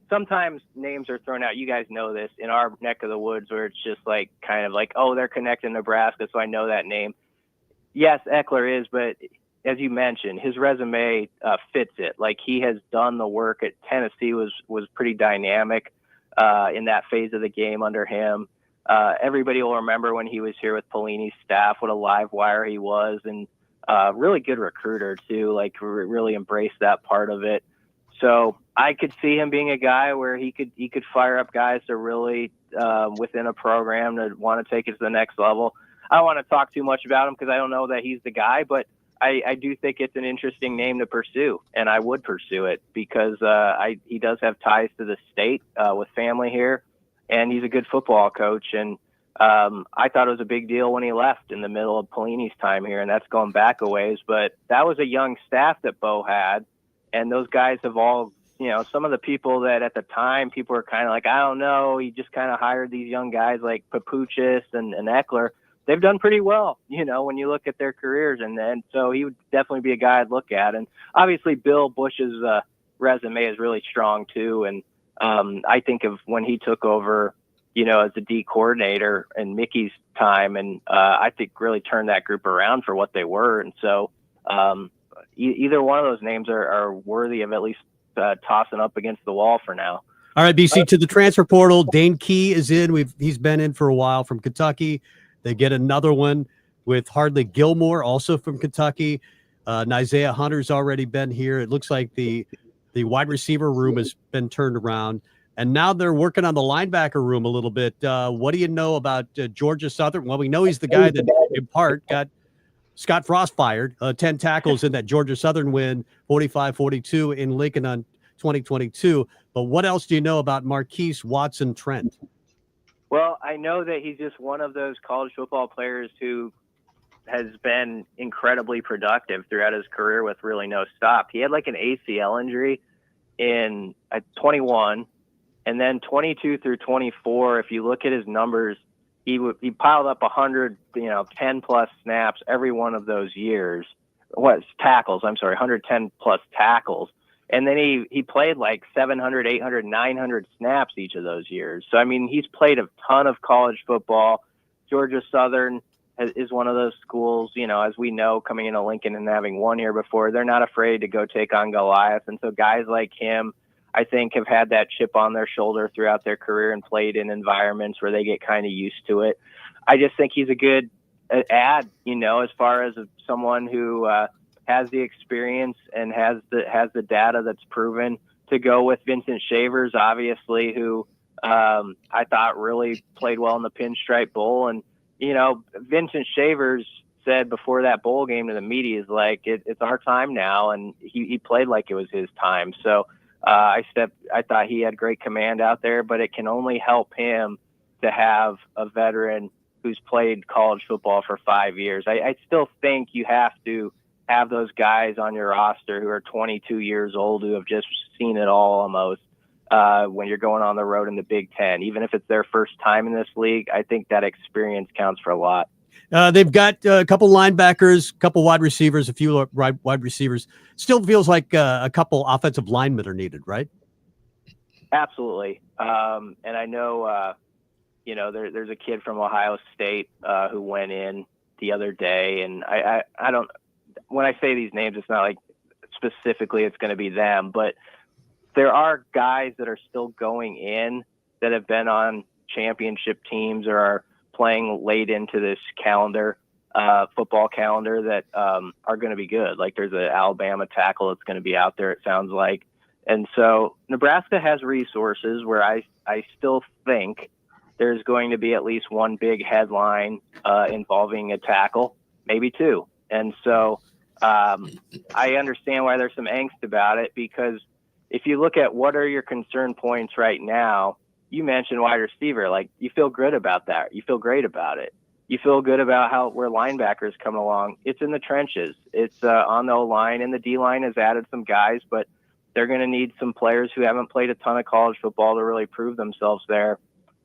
sometimes names are thrown out. You guys know this in our neck of the woods, where it's just oh, they're connected to Nebraska, so I know that name. Yes, Eckler is, but as you mentioned, his resume fits it. He has done the work at Tennessee, was pretty dynamic in that phase of the game under him. Everybody will remember when he was here with Pelini's staff, what a live wire he was, and really good recruiter too, really embraced that part of it. So I could see him being a guy where he could fire up guys to really within a program to want to take it to the next level. I don't want to talk too much about him because I don't know that he's the guy, but I do think it's an interesting name to pursue, and I would pursue it because he does have ties to the state with family here. And he's a good football coach. And I thought it was a big deal when he left in the middle of Pelini's time here, and that's going back a ways. But that was a young staff that Bo had, and those guys have all, some of the people that at the time people were kind of I don't know, he just kind of hired these young guys like Papuchis and Eckler. They've done pretty well, when you look at their careers. And so he would definitely be a guy I'd look at. And obviously Bill Bush's resume is really strong too. And I think of when he took over, as the D coordinator in Mickey's time, and I think really turned that group around for what they were. And so either one of those names are worthy of at least tossing up against the wall for now. All right, BC, to the transfer portal. Dane Key is in. He's been in for a while from Kentucky. They get another one with Hardly Gilmore, also from Kentucky. Isaiah Hunter's already been here. It looks like the wide receiver room has been turned around, and now they're working on the linebacker room a little bit. What do you know about Georgia Southern? Well, we know he's the guy that in part got Scott Frost fired. 10 tackles in that Georgia Southern win, 45-42 in Lincoln on 2022. But what else do you know about Marquise Watson Trent? Well, I know that he's just one of those college football players who has been incredibly productive throughout his career with really no stop. He had an ACL injury in 21, and then 22 through 24. If you look at his numbers, he piled up 100, 10 plus snaps every one of those years. Tackles? I'm sorry, 110 plus tackles. And then he played 700, 800, 900 snaps each of those years. So, he's played a ton of college football. Georgia Southern is one of those schools, as we know, coming into Lincoln and having won here before, they're not afraid to go take on Goliath. And so guys like him, I think, have had that chip on their shoulder throughout their career and played in environments where they get kind of used to it. I just think he's a good add, as far as someone who has the experience and has the data that's proven to go with Vincent Shavers, obviously, who I thought really played well in the Pinstripe Bowl. And, Vincent Shavers said before that bowl game to the media, is like, it's our time now. And he played like it was his time. So I thought he had great command out there, but it can only help him to have a veteran who's played college football for 5 years. I still think you have to have those guys on your roster who are 22 years old, who have just seen it all almost, when you're going on the road in the Big Ten. Even if it's their first time in this league, I think that experience counts for a lot. They've got a couple linebackers, a couple wide receivers, a few wide receivers. Still feels like a couple offensive linemen are needed, right? Absolutely. And I know, there's a kid from Ohio State who went in the other day, and I don't, when I say these names, it's not like specifically it's going to be them, but there are guys that are still going in that have been on championship teams or are playing late into this calendar, football calendar, that are going to be good. Like there's an Alabama tackle that's going to be out there, it sounds like. And so Nebraska has resources where I still think there's going to be at least one big headline involving a tackle, maybe two. And so I understand why there's some angst about it, because if you look at what are your concern points right now, you mentioned wide receiver. Like, you feel good about that. You feel great about it. You feel good about where linebackers come along. It's in the trenches. It's on the O-line, and the D-line has added some guys, but they're going to need some players who haven't played a ton of college football to really prove themselves there.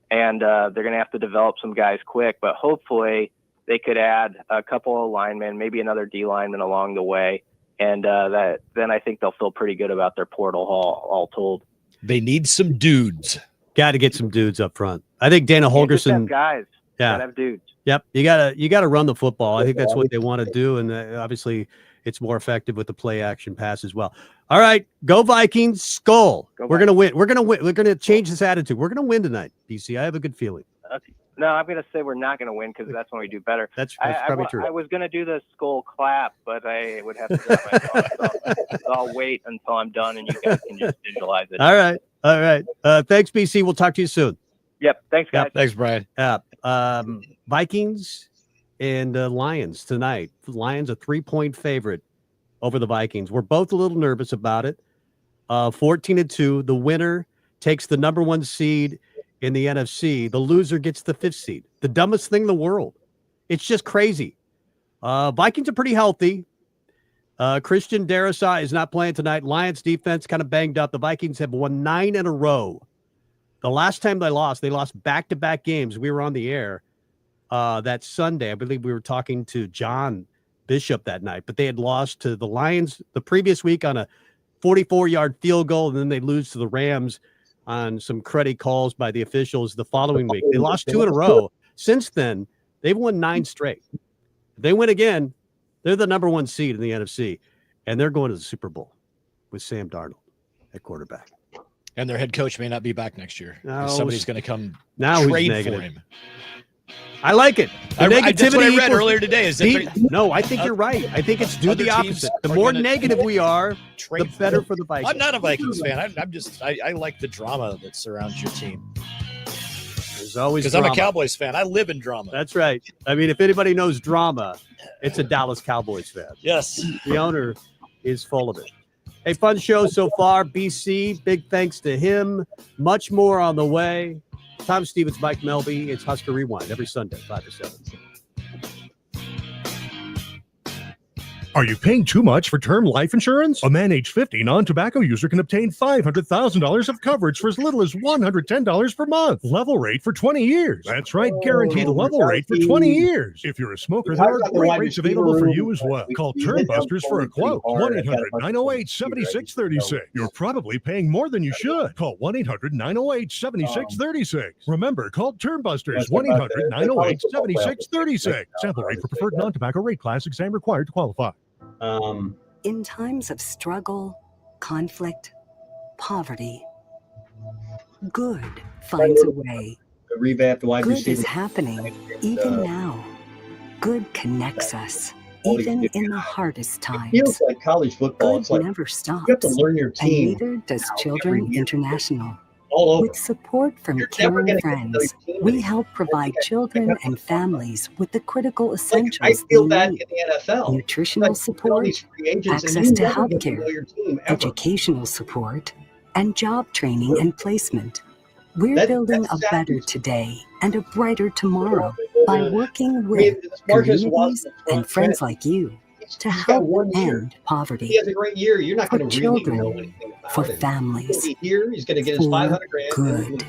And they're going to have to develop some guys quick, but hopefully they could add a couple of linemen, maybe another D lineman along the way. And then I think they'll feel pretty good about their portal haul, all told. They need some dudes. Got to get some dudes up front. I think Dana Holgerson. Guys, yeah, have dudes. Yep, you gotta run the football. I think that's what they want to do, and obviously it's more effective with the play action pass as well. All right, go Vikings! Skull. We're gonna win. We're gonna win. We're gonna change this attitude. We're gonna win tonight, DC. I have a good feeling. No, I'm going to say we're not going to win, because that's when we do better. That's probably true. I was going to do the skull clap, but I would have to grab my phone, so I'll wait until I'm done, and you guys can just visualize it. All right. Thanks, BC. We'll talk to you soon. Yep. Thanks, guys. Yep. Thanks, Brian. Vikings and Lions tonight. The Lions a 3-point favorite over the Vikings. We're both a little nervous about it. 14-2. The winner takes the number 1 seed in the NFC. The loser gets the 5th seed. The dumbest thing in the world. It's just crazy. Vikings are pretty healthy. Christian Darrisaw is not playing tonight. Lions defense kind of banged up. The Vikings have won 9 in a row. The last time they lost back-to-back games. We were on the air that Sunday. I believe we were talking to John Bishop that night, but they had lost to the Lions the previous week on a 44-yard field goal, and then they lose to the Rams on some cruddy calls by the officials the following week. They lost 2 in a row. Since then, they've won 9 straight. If they win again, they're the number 1 seed in the NFC, and they're going to the Super Bowl with Sam Darnold at quarterback. And their head coach may not be back next year. No, somebody's going to come now trade for him. I like it. That's what I read earlier today. No, I think you're right. I think it's do the opposite. The more negative we are, the better for the Vikings. I'm not a Vikings fan. I like the drama that surrounds your team. There's always because I'm a Cowboys fan. I live in drama. That's right. I mean, if anybody knows drama, it's a Dallas Cowboys fan. Yes. The owner is full of it. A fun show so far. BC, big thanks to him. Much more on the way. Tom Stevens, Mike Melby. It's Husker Rewind every Sunday, 5 to 7. Are you paying too much for term life insurance? A man age 50 non-tobacco user can obtain $500,000 of coverage for as little as $110 per month. Level rate for 20 years. That's right, guaranteed level rate for 20 years. If you're a smoker, there are great rates available for you as well. Call Term Busters for a quote. 1-800-908-7636. You're probably paying more than you should. Call 1-800-908-7636. Remember, call Term Busters. 1-800-908-7636. Sample rate for preferred non-tobacco rate class. Exam required to qualify. In times of struggle, conflict, poverty, good finds a way. Revamped wide Good receiver. is happening even now. Good connects us, even in the hardest times. It feels like college football. Good It's like never stops. you have to learn your team. And neither does Children International. all over. With support from You're never caring gonna get friends, to know your we teammates. help provide children and families with the critical I essentials feel they that need. in the NFL. Nutritional Like, all support, these free agents, and access you to never get to know healthcare, your team ever. educational support, and job training and placement. We're That- building that's a sad. better today and a brighter tomorrow by working I mean, with this Marcus wants communities and friends like you to he's got help 1 year. end If poverty. he has a great year, you're not For going to really children, know anything about for it. He's families, going to be here. He's going to get his for 500 grand. good.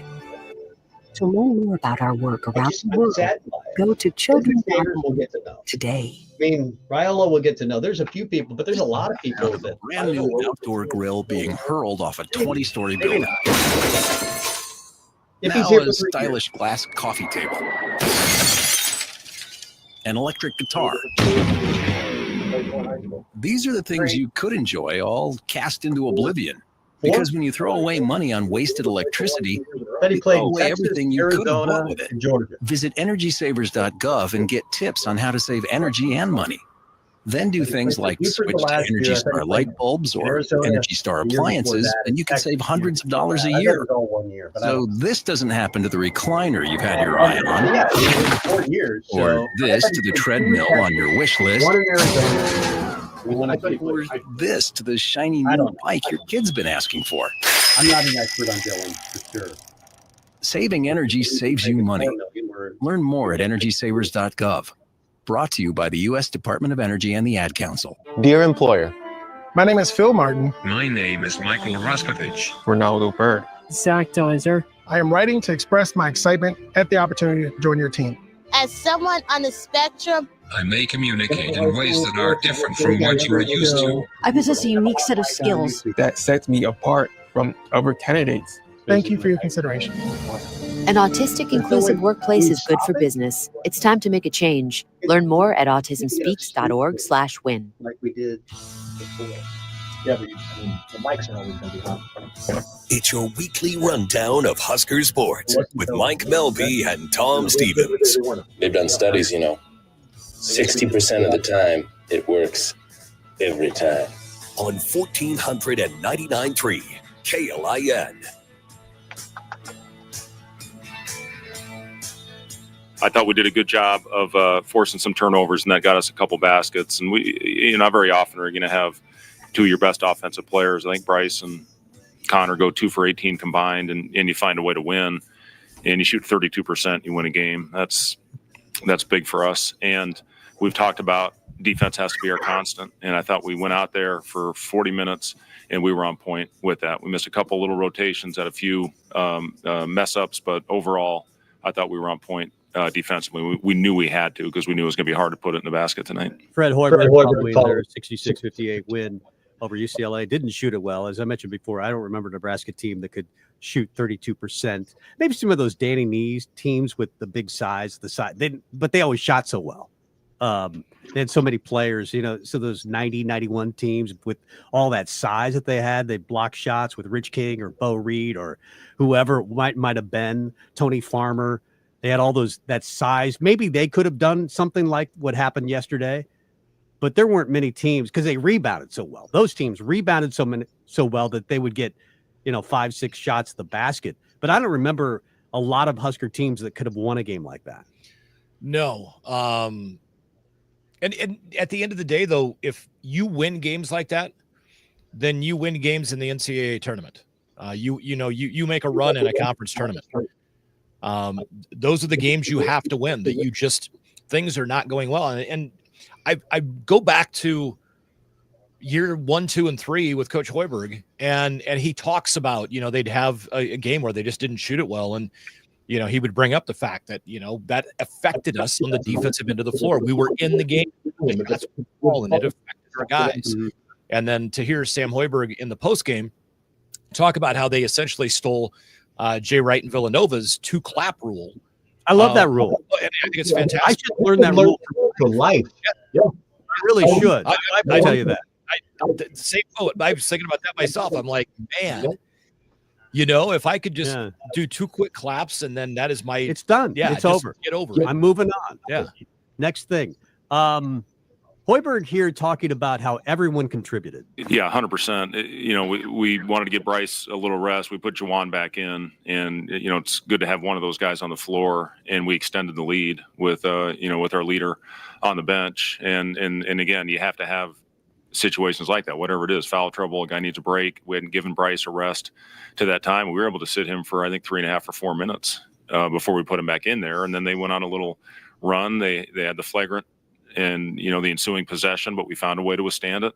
To learn more about our work around the I'm world, sad by it. go to Children will get to know. today. I mean, Raiola will get to know. There's a few people, but there's a lot of people that Brand new outdoor grill being hurled off a 20-story building. If Now he's here a for 3 stylish glass coffee table. An electric guitar. These are the things you could enjoy, all cast into oblivion. Because when you throw away money on wasted electricity, you throw away everything you could have bought with it. Visit EnergySavers.gov and get tips on how to save energy and money. Then do things like switch to Energy Star light bulbs or Energy Star appliances, and you can save hundreds of dollars a year. So this doesn't happen to the recliner you've had your eye on, 4 years. or this to the treadmill on your wish list, or this to the shiny new bike your kid's been asking for. I'm not an expert on billing, for sure. Saving energy saves you money. Learn more at EnergySavers.gov. Brought to you by the U.S. Department of Energy and the Ad Council. Dear employer, my name is Phil Martin. My name is Michael Raskovich. Ronaldo Bird. Zach Deiser. I am writing to express my excitement at the opportunity to join your team. As someone on the spectrum, I may communicate in ways that are different from what you are used to. I possess a unique set of skills. That sets me apart from other candidates. Thank you for your consideration. An autistic inclusive workplace is good for business. It's time to make a change. Learn more at autismspeaks.org/win. Like we did before. Yeah, but the mics are always going to be hot. It's your weekly rundown of Husker sports with Mike Melby and Tom Stevens. They've done studies, 60% of the time, it works every time. On 1499.3 KLIN. I thought we did a good job of forcing some turnovers, and that got us a couple baskets. And we, not very often are you going to have two of your best offensive players. I think Bryce and Connor go 2 for 18 combined, and you find a way to win. And you shoot 32%, you win a game. That's big for us. And we've talked about defense has to be our constant. And I thought we went out there for 40 minutes, and we were on point with that. We missed a couple little rotations, had a few mess ups, but overall, I thought we were on point. Defensively, we knew we had to because we knew it was going to be hard to put it in the basket tonight. Fred Hoiberg probably their 66-58 win over UCLA. Didn't shoot it well. As I mentioned before, I don't remember a Nebraska team that could shoot 32%. Maybe some of those Danny Nees teams with the big size, but they always shot so well. They had so many players, so those 90, 91 teams with all that size that they had, they blocked shots with Rich King or Bo Reed or whoever might have been, Tony Farmer. They had all that size. Maybe they could have done something like what happened yesterday, but there weren't many teams because they rebounded so well. Those teams rebounded so well that they would get, 5-6 shots at the basket. But I don't remember a lot of Husker teams that could have won a game like that. No. And at the end of the day, though, if you win games like that, then you win games in the NCAA tournament. You make a run in a conference tournament. Those are the games you have to win, that things are not going well. And I go back to year 1, 2, and 3 with Coach Hoiberg, and he talks about, they'd have a game where they just didn't shoot it well. And, he would bring up the fact that, that affected us on the defensive end of the floor. We were in the game, and it affected our guys. And then to hear Sam Hoiberg in the postgame talk about how they essentially stole Jay Wright and Villanova's 2-clap rule. I love that rule. And I think it's fantastic. I should learn that rule for life. Yeah. I really should. I tell you that. Same quote. I was thinking about that myself. I'm like, man, if I could just do 2 quick claps and then that is it's done. Yeah, it's over. Get over it. it. I'm moving on. Yeah. Next thing. Hoiberg here talking about how everyone contributed. Yeah, 100%. We wanted to get Bryce a little rest. We put Jawan back in, and it's good to have one of those guys on the floor. And we extended the lead with with our leader on the bench. And again, you have to have situations like that, whatever it is, foul trouble, a guy needs a break. We hadn't given Bryce a rest to that time. We were able to sit him for I think 3.5 or 4 minutes before we put him back in there. And then they went on a little run. They had the flagrant and the ensuing possession, but we found a way to withstand it.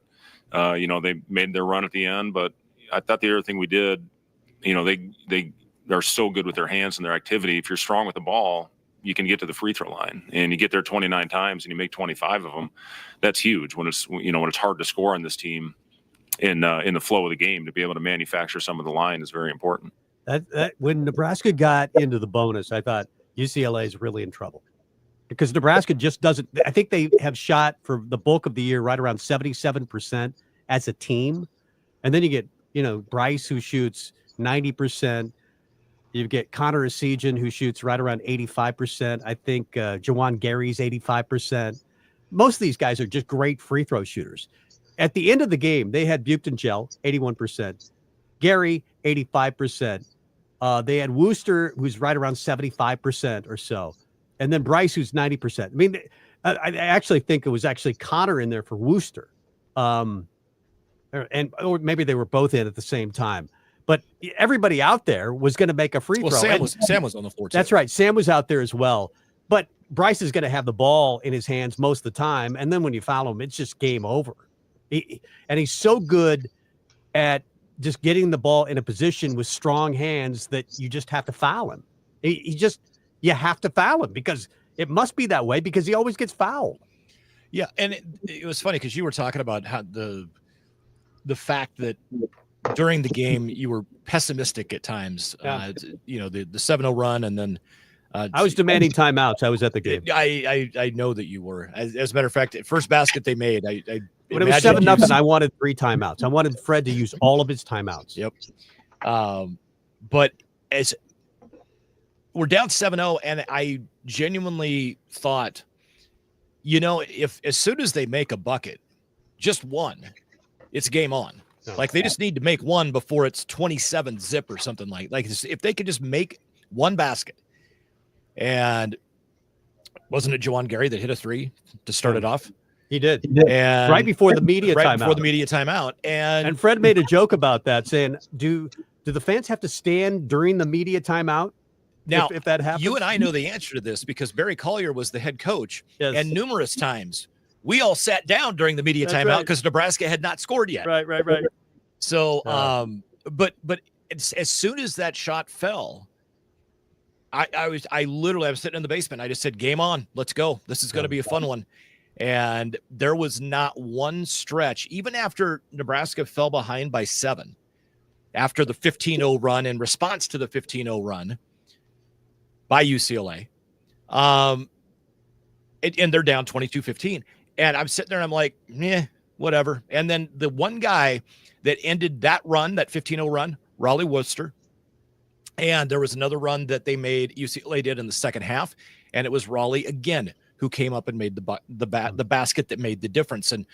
They made their run at the end, but I thought the other thing we did, they are so good with their hands and their activity. If you're strong with the ball, you can get to the free throw line, and you get there 29 times and you make 25 of them. That's huge when it's when it's hard to score on this team in the flow of the game. To be able to manufacture some of the line is very important. That when Nebraska got into the bonus, I thought UCLA is really in trouble. Because Nebraska just doesn't. I think they have shot for the bulk of the year right around 77% as a team, and then you get Bryce who shoots 90%. You get Connor Esigian who shoots right around 85%. I think Jawan Gary's 85%. Most of these guys are just great free throw shooters. At the end of the game, they had Buchtenschel 81%, Gary 85%. They had Wooster who's right around 75% or so. And then Bryce, who's 90%. I mean, I actually think it was actually Connor in there for Wooster. Or maybe they were both in at the same time. But everybody out there was going to make a free throw. Sam was on the floor too. That's right. Sam was out there as well. But Bryce is going to have the ball in his hands most of the time. And then when you foul him, it's just game over. And he's so good at just getting the ball in a position with strong hands that you just have to foul him. You have to foul him because it must be that way because he always gets fouled. Yeah, and it was funny because you were talking about how the fact that during the game you were pessimistic at times. Yeah. The 7-0 run, and then I was demanding timeouts. I was at the game. I know that you were. As a matter of fact, first basket they made, when it was 7-0, I wanted 3 timeouts. I wanted Fred to use all of his timeouts. Yep. But as we're down 7-0, and I genuinely thought, if as soon as they make a bucket, just one, it's game on. No. Like they just need to make one before it's 27-zip or something like if they could just make one basket. And wasn't it Jawan Gary that hit a 3 to start it off? He did. And right before the media timeout. And Fred made a joke about that, saying, do the fans have to stand during the media timeout? Now, if that happens? You and I know the answer to this because Barry Collier was the head coach. Yes. And numerous times we all sat down during the media timeout because Nebraska had not scored yet. Right. So, but as soon as that shot fell, I was sitting in the basement. I just said, game on, let's go. This is going to be a fun one. And there was not one stretch, even after Nebraska fell behind by 7, after the 15-0 run, in response to the 15-0 run by UCLA. And they're down 22-15. And I'm sitting there and I'm like, whatever. And then the one guy that ended that run, that 15-0 run, Raleigh Worcester. And there was another run that UCLA did in the second half. And it was Raleigh again who came up and made the basket that made the difference. And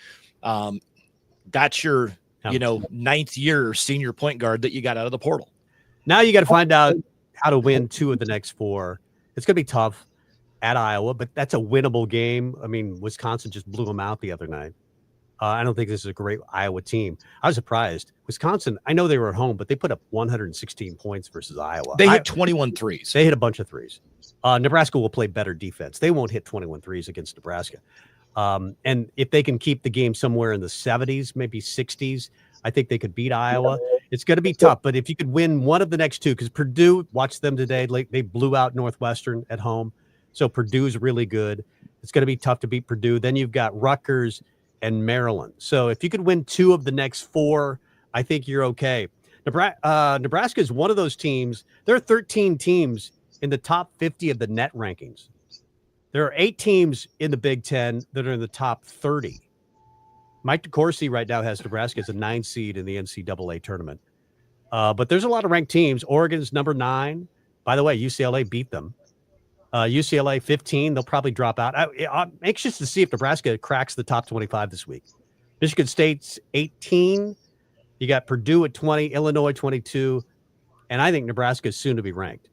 that's your, 9th year senior point guard that you got out of the portal. Now you got to find out how to win 2 of the next 4. It's going to be tough at Iowa, but that's a winnable game. I mean, Wisconsin just blew them out the other night. I don't think this is a great Iowa team. I was surprised. Wisconsin, I know they were at home, but they put up 116 points versus Iowa. They hit 21 threes. They hit a bunch of threes. Nebraska will play better defense. They won't hit 21 threes against Nebraska. And if they can keep the game somewhere in the 70s, maybe 60s, I think they could beat Iowa. It's going to be tough, but if you could win one of the next 2, because Purdue, watched them today, they blew out Northwestern at home. So Purdue's really good. It's going to be tough to beat Purdue. Then you've got Rutgers and Maryland. So if you could win 2 of the next 4, I think you're okay. Nebraska is one of those teams. There are 13 teams in the top 50 of the net rankings. There are 8 teams in the Big Ten that are in the top 30. Mike DeCourcy right now has Nebraska as a 9 seed in the NCAA tournament. But there's a lot of ranked teams. Oregon's number 9. By the way, UCLA beat them. UCLA 15. They'll probably drop out. I'm anxious to see if Nebraska cracks the top 25 this week. Michigan State's 18. You got Purdue at 20, Illinois 22, and I think Nebraska is soon to be ranked.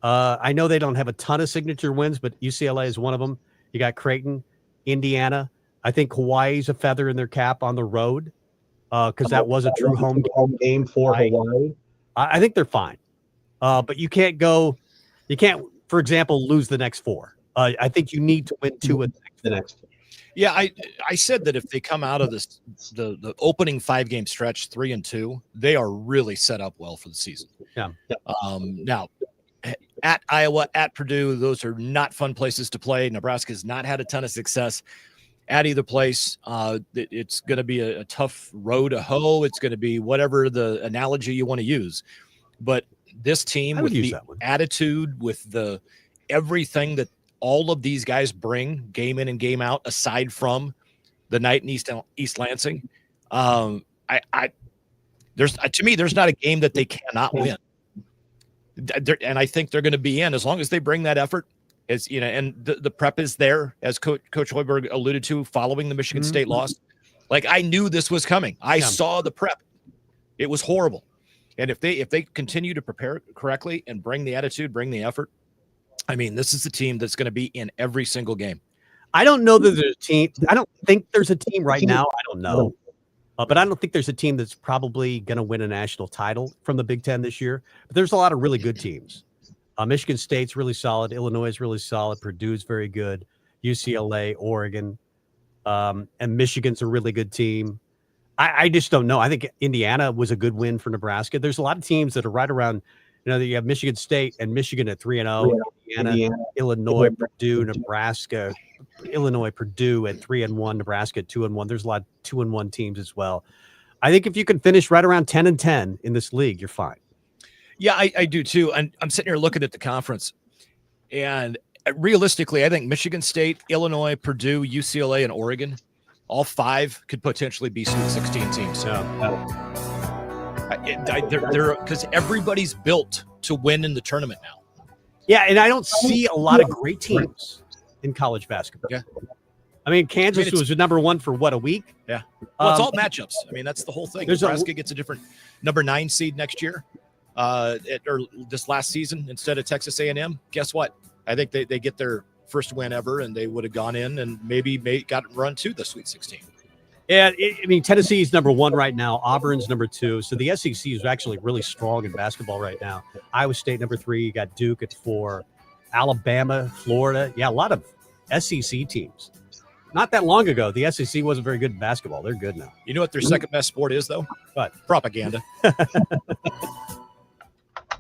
I know they don't have a ton of signature wins, but UCLA is one of them. You got Creighton, Indiana. I think Hawaii's a feather in their cap on the road because that was a true home game for Hawaii. I think they're fine, but you can't, for example, lose the next 4. I think you need to win 2 of the next 4. Yeah, I said that if they come out of this the opening 5-game stretch 3-2, they are really set up well for the season. Yeah. Now, at Iowa, at Purdue, those are not fun places to play. Nebraska has not had a ton of success at either place. It's going to be a tough road to hoe. It's going to be whatever the analogy you want to use. But this team with the attitude, with the everything that all of these guys bring game in and game out, aside from the night in East Lansing, to me, there's not a game that they cannot win. And I think they're going to be in as long as they bring that effort. As you know, and the prep is there, as Coach Hoiberg alluded to, following the Michigan State loss. Like, I knew this was coming. I saw the prep; it was horrible. And if they continue to prepare correctly and bring the attitude, bring the effort, I mean, this is a team that's going to be in every single game. I don't know that there's a team. I don't think there's a team right now. I don't know. But I don't think there's a team that's probably going to win a national title from the Big Ten this year. But there's a lot of really good teams. Michigan State's really solid. Illinois is really solid. Purdue's very good. UCLA, Oregon, and Michigan's a really good team. I just don't know. I think Indiana was a good win for Nebraska. There's a lot of teams that are right around. You have Michigan State and Michigan at 3-0. Indiana, Illinois, Purdue, Nebraska. Illinois, Purdue at 3-1. Nebraska at 2-1. There's a lot of 2-1 teams as well. I think if you can finish right around 10-10 in this league, you're fine. Yeah, I do too. And I'm sitting here looking at the conference, and realistically, I think Michigan State, Illinois, Purdue, UCLA, and Oregon, all 5 could potentially be Sweet 16 teams. Because everybody's built to win in the tournament now. Yeah, and I don't see a lot of great teams in college basketball. Yeah. I mean, Kansas was number 1 for a week? Yeah. Well, it's all matchups. I mean, that's the whole thing. Nebraska gets a different number 9 seed next year. Or this last season instead of Texas A&M. Guess what? I think they get their first win ever, and they would have gone in and maybe got run to the Sweet 16. Yeah, Tennessee's number 1 right now. Auburn's number 2. So the SEC is actually really strong in basketball right now. Iowa State number 3. You got Duke at 4. Alabama, Florida. Yeah, a lot of SEC teams. Not that long ago, the SEC wasn't very good in basketball. They're good now. You know what their second best sport is, though? What? Propaganda.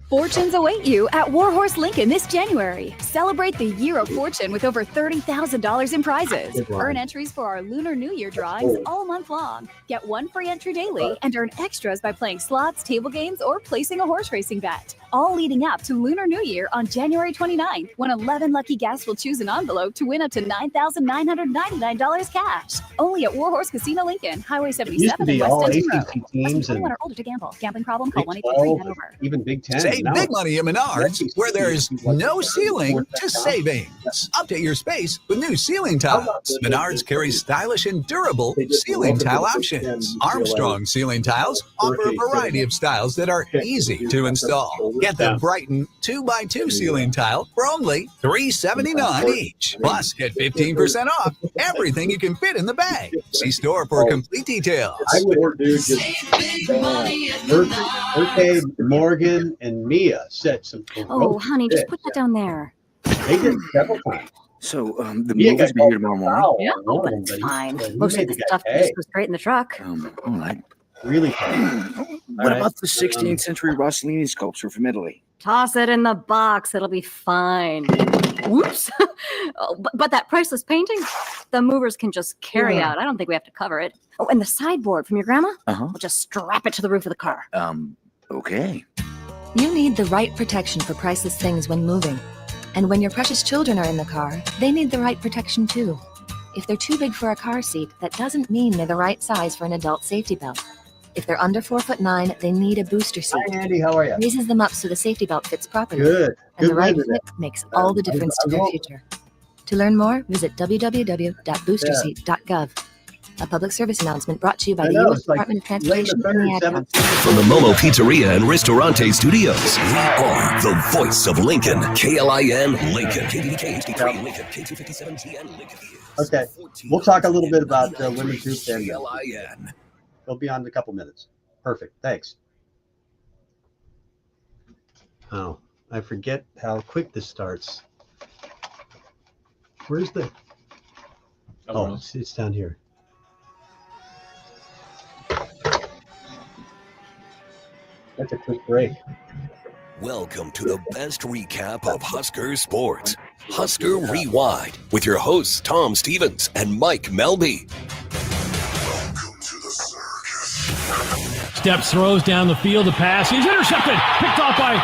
Fortunes await you at Warhorse Lincoln this January. Celebrate the Year of Fortune with over $30,000 in prizes. Earn entries for our Lunar New Year drawings all month long. Get 1 free entry daily and earn extras by playing slots, table games, or placing a horse racing bet. All leading up to Lunar New Year on January 29th, when 11 lucky guests will choose an envelope to win up to $9,999 cash. Only at Warhorse Casino Lincoln, Highway 77 in West Denton Road. Teams and 21 or older to gamble. Gambling problem? Call 1-833-NET-OVER. Even Big Ten. Save big money at Menards, where there's no ceiling to savings. Update your space with new ceiling tiles. Menards carries stylish and durable ceiling tile options. Armstrong ceiling tiles offer a variety of styles that are easy to install. Get the Brighton 2x2 ceiling tile for only $379 each. Plus, get 15% off everything you can fit in the bag. See store for complete details. I would do just Hurricane, Morgan, and Mia set some. Oh, honey, just put that down there. They did several times. So the movers be here tomorrow morning. Yeah, but it's fine. Most of the stuff just goes straight in the truck. All right. Really? What about the 16th century Rossellini sculpture from Italy? Toss it in the box. It'll be fine. Whoops. But that priceless painting, the movers can just carry out. I don't think we have to cover it. Oh, and the sideboard from your grandma? We'll just strap it to the roof of the car. Okay. You need the right protection for priceless things when moving. And when your precious children are in the car, they need the right protection too. If they're too big for a car seat, that doesn't mean they're the right size for an adult safety belt. If they're under 4'9", they need a booster seat. Hi, Andy. How are you? Raises them up so the safety belt fits properly. Good. And Good the right weather fit makes all the difference to their future. To learn more, visit www.boosterseat.gov. A public service announcement brought to you by the U.S. Department of Transportation and the Ad Council. From the Momo Pizzeria and Ristorante Studios, we are the voice of Lincoln. KLIN Lincoln. KDDK HD3 Lincoln. K257TN Lincoln. Okay. We'll talk a little bit about women's hoops and KLIN. We'll be on in a couple minutes. Perfect. Thanks. Oh, I forget how quick this starts. Where's the... Oh, it's down here. That's a quick break. Welcome to the best recap of Husker sports. Husker Rewind with your hosts Tom Stevens and Mike Melby. Steps, throws down the field, the pass. He's intercepted. Picked off by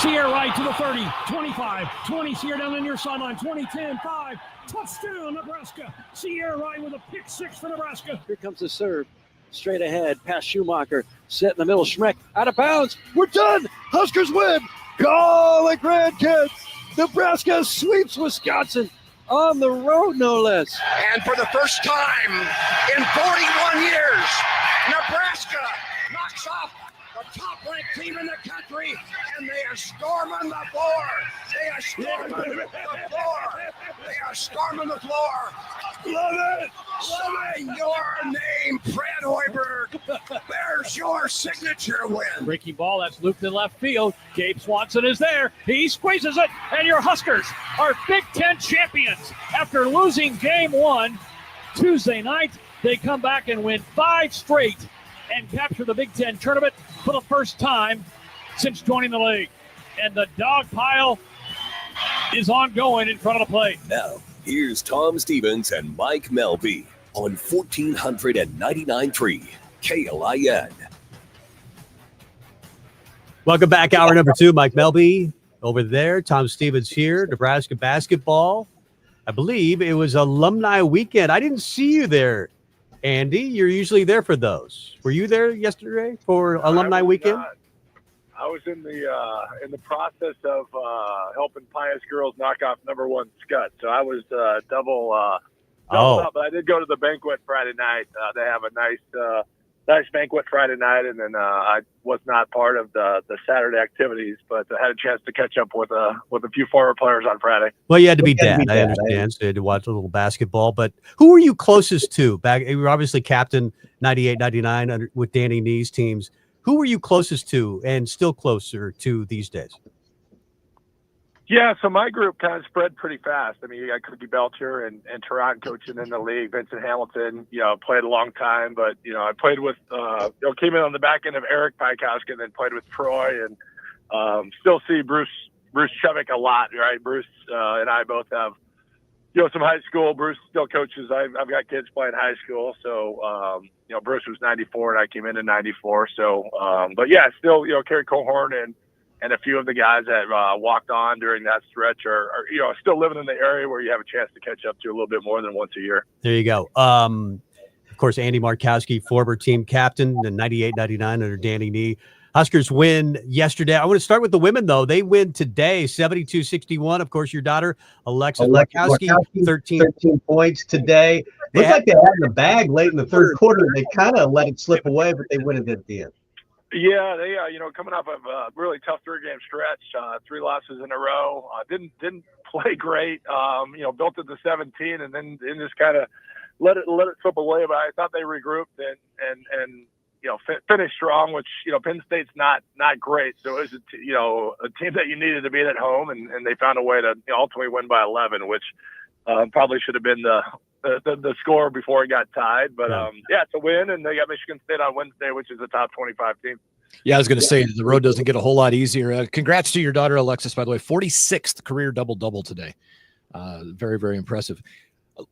Sierra Wright to the 30, 25, 20. Sierra down the near sideline, 20, 10, 5. Touchdown, Nebraska. Sierra Wright with a pick 6 for Nebraska. Here comes the serve. Straight ahead, past Schumacher. Set in the middle, Schmeck out of bounds. We're done. Huskers win. Golly, grandkids. Nebraska sweeps Wisconsin on the road, no less. And for the first time in 41 years, Nebraska knocks off the top-ranked team in the country, and they are storming the floor. They are storming the floor. They are storming the floor. Love it. Sign your name, Fred Hoiberg. There's your signature win. Breaking ball, that's looped in left field. Gabe Swanson is there. He squeezes it, and your Huskers are Big Ten champions. After losing game 1 Tuesday night, they come back and win 5 straight and capture the Big Ten tournament for the first time since joining the league. And the dog pile is ongoing in front of the plate. Now, here's Tom Stevens and Mike Melby on 1499.3 KLIN. Welcome back. Hour number 2. Mike Melby over there. Tom Stevens here. Nebraska basketball. I believe it was alumni weekend. I didn't see you there, Andy. You're usually there for those. Were you there yesterday for alumni weekend? I was in the process of helping Pious Girls knock off #1 Scud. So I was double up. But I did go to the banquet Friday night. They have a nice banquet Friday night, and then I was not part of the Saturday activities, but I had a chance to catch up with a few former players on Friday. Well, you had to be dad. I understand. So you had to watch a little basketball. But who were you closest to? Back, you were obviously captain 98, 99 with Danny Nee's teams. Who were you closest to and still closer to these days? Yeah, so my group kind of spread pretty fast. I mean, you got Cookie Belcher and Tehran coaching in the league. Vincent Hamilton, played a long time, but, I played with, came in on the back end of Eric Pikowski and then played with Troy and still see Bruce Chevik a lot, right? Bruce and I both have, some high school. Bruce still coaches. I've got kids playing high school. So, Bruce was 94 and I came in 94. So, but yeah, still, Kerry Cohorn and a few of the guys that walked on during that stretch are still living in the area where you have a chance to catch up to a little bit more than once a year. There you go. Of course, Andy Markowski, former team captain in 98, 99 under Danny Nee. Huskers win yesterday. I want to start with the women, though. They win today, 72-61. Of course, your daughter, Alexis Markowski, 13 points today. Looks like they had the bag late in the third quarter. They kind of let it slip away, but they win it at the end. Yeah, they coming off of a really tough 3-game stretch, 3 losses in a row. Didn't play great. Built it to 17 and then just kind of let it slip away. But I thought they regrouped and finished strong, which Penn State's not great. So it was a team that you needed to beat at home, and they found a way to ultimately win by 11, which probably should have been the score before it got tied. But it's a win, and they got Michigan State on Wednesday, which is a top 25 team. Yeah, I was going to say the road doesn't get a whole lot easier. Congrats to your daughter, Alexis, by the way. 46th career double-double today. Very, very impressive.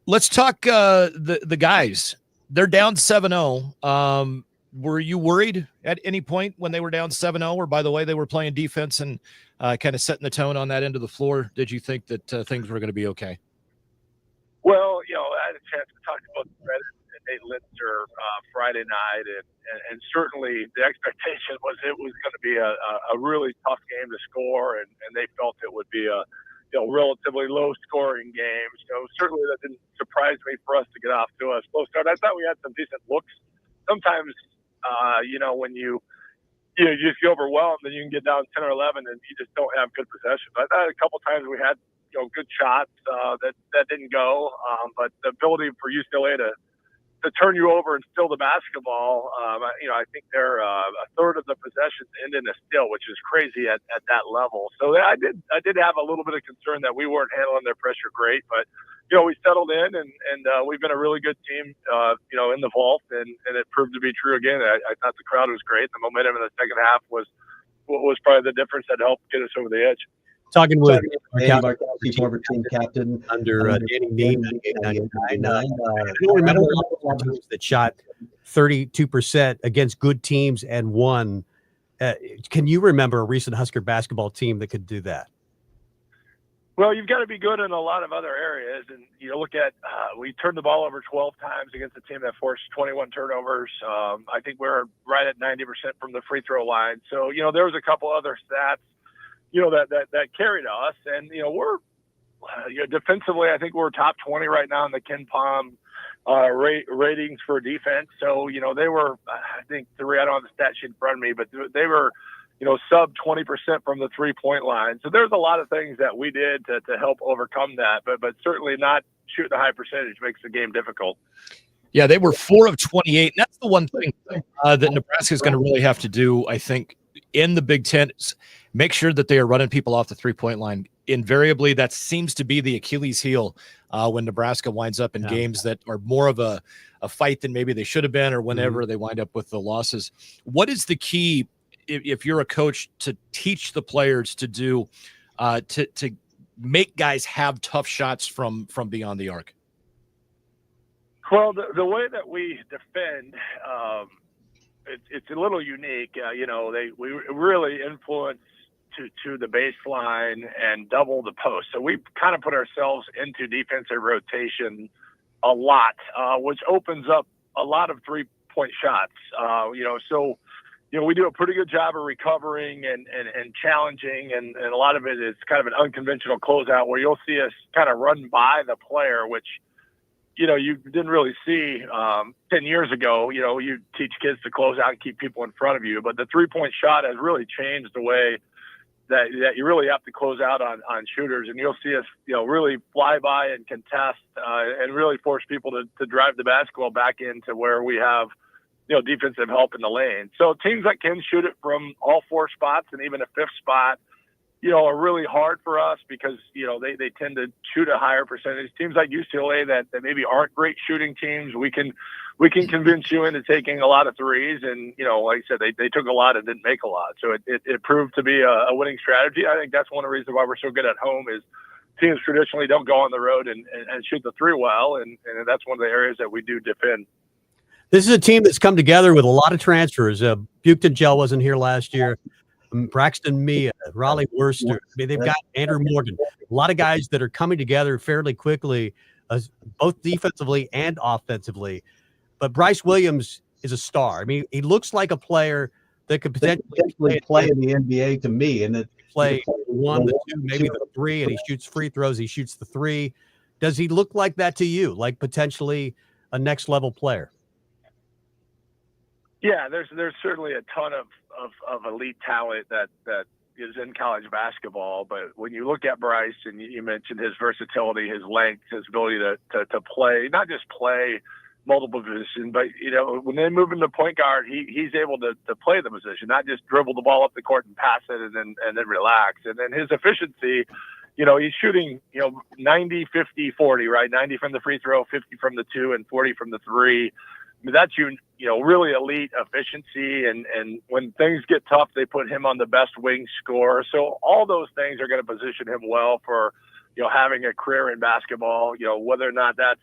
Let's talk the guys. They're down 7-0. Were you worried at any point when they were down 7-0? Or, by the way, they were playing defense and kind of setting the tone on that end of the floor? Did you think that things were going to be okay? Well, I had a chance to talk to both Fred and Nate Litzer Friday night, and certainly the expectation was it was going to be a really tough game to score, and they felt it would be a relatively low-scoring game. So certainly that didn't surprise me for us to get off to a slow start. I thought we had some decent looks. Sometimes, when you just get overwhelmed and you can get down 10 or 11 and you just don't have good possession. But a couple times we had good shots that didn't go, but the ability for UCLA to turn you over and steal the basketball, I think they're a third of the possessions end in a steal, which is crazy at that level. So I did have a little bit of concern that we weren't handling their pressure great, but we settled in and we've been a really good team, in the vault, and it proved to be true again. I thought the crowd was great. The momentum in the second half was probably the difference that helped get us over the edge. Talking with Danny Markowski, former team captain under Danny Mead. I don't remember all the teams that shot 32% against good teams and won. Can you remember a recent Husker basketball team that could do that? Well, you've got to be good in a lot of other areas. And look at, we turned the ball over 12 times against a team that forced 21 turnovers. I think we're right at 90% from the free throw line. So, there was a couple other stats, that carried us. And, we're defensively, I think we're top 20 right now in the Ken Palm ratings for defense. So, they were, I think I don't have the stat sheet in front of me, but they were, sub 20% from the 3-point line. So there's a lot of things that we did to help overcome that, but certainly not shooting a high percentage makes the game difficult. Yeah, they were 4 of 28. And that's the one thing that Nebraska is going to really have to do, I think, in the Big Ten, is make sure that they are running people off the 3-point line. Invariably, that seems to be the Achilles heel when Nebraska winds up in games that are more of a fight than maybe they should have been, or whenever they wind up with the losses. What is the key, if you're a coach, to teach the players to do to make guys have tough shots from beyond the arc? Well, the way that we defend, it's a little unique. We really influence to the baseline and double the post. So we kind of put ourselves into defensive rotation a lot, which opens up a lot of 3-point shots. We do a pretty good job of recovering and challenging, and a lot of it is kind of an unconventional closeout where you'll see us kind of run by the player, which you didn't really see 10 years ago. You teach kids to close out and keep people in front of you, but the 3-point shot has really changed the way that you really have to close out on shooters, and you'll see us really fly by and contest and really force people to drive the basketball back into where we have defensive help in the lane. So teams that can shoot it from all 4 spots and even a 5th spot, are really hard for us because, they tend to shoot a higher percentage. Teams like UCLA that maybe aren't great shooting teams, we can convince you into taking a lot of threes. And, like I said, they took a lot and didn't make a lot. So it proved to be a winning strategy. I think that's one of the reasons why we're so good at home is teams traditionally don't go on the road and shoot the 3 well. And that's one of the areas that we do defend. This is a team that's come together with a lot of transfers. Buchton Gel wasn't here last year. Braxton Mia, Raleigh Worcester. I mean, they've got Andrew Morgan. A lot of guys that are coming together fairly quickly, both defensively and offensively. But Bryce Williams is a star. I mean, he looks like a player that could potentially play in the NBA to me. And play 1, the 2, maybe the 3, and he shoots free throws. He shoots the 3. Does he look like that to you? Like potentially a next level player? Yeah, there's certainly a ton of elite talent that is in college basketball. But when you look at Bryce, and you mentioned his versatility, his length, his ability to play, not just play multiple positions, but when they move into point guard, he's able to play the position, not just dribble the ball up the court and pass it and then relax. And then his efficiency, he's shooting 90, 50, 40, right? 90 from the free throw, 50 from the 2, and 40 from the 3. I mean, that's really elite efficiency, and when things get tough, they put him on the best wing scorer. So all those things are going to position him well for having a career in basketball. Whether or not that's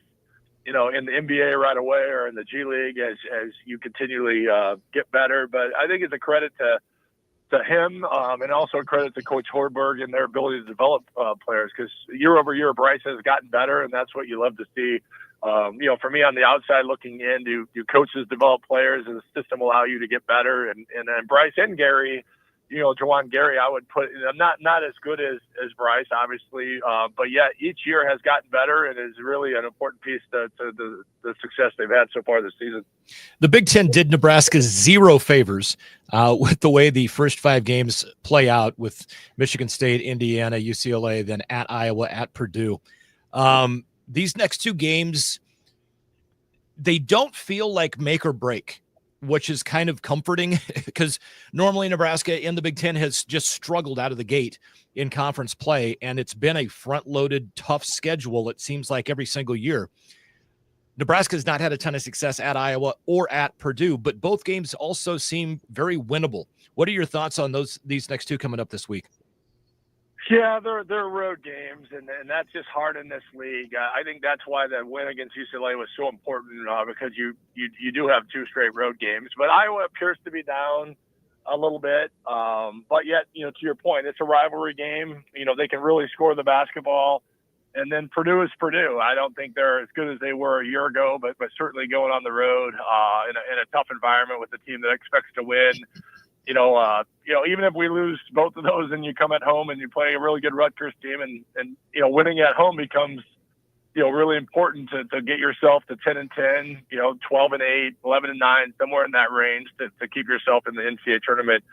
in the NBA right away or in the G League as you continually get better. But I think it's a credit to him and also a credit to Coach Horberg and their ability to develop players, because year over year Bryce has gotten better, and that's what you love to see For me on the outside looking in, do coaches develop players? Does the system allow you to get better? And then Bryce and Gary, Jawan Gary, I would put not as good as Bryce, obviously, but yet each year has gotten better and is really an important piece to the success they've had so far this season. The Big Ten did Nebraska zero favors with the way the first 5 games play out with Michigan State, Indiana, UCLA, then at Iowa, at Purdue. These next 2 games, they don't feel like make or break, which is kind of comforting because normally Nebraska in the Big Ten has just struggled out of the gate in conference play, and it's been a front-loaded, tough schedule, it seems like, every single year. Nebraska has not had a ton of success at Iowa or at Purdue, but both games also seem very winnable. What are your thoughts on these next 2 coming up this week? Yeah, they're road games, and that's just hard in this league. I think that's why the win against UCLA was so important because you do have 2 straight road games. But Iowa appears to be down a little bit, but yet, to your point, it's a rivalry game. They can really score the basketball, and then Purdue is Purdue. I don't think they're as good as they were a year ago, but certainly going on the road in a tough environment with a team that expects to win. Even if we lose both of those and you come at home and you play a really good Rutgers team and winning at home becomes, really important to get yourself to 10-10, 12-8, 11-9, somewhere in that range to keep yourself in the NCAA tournament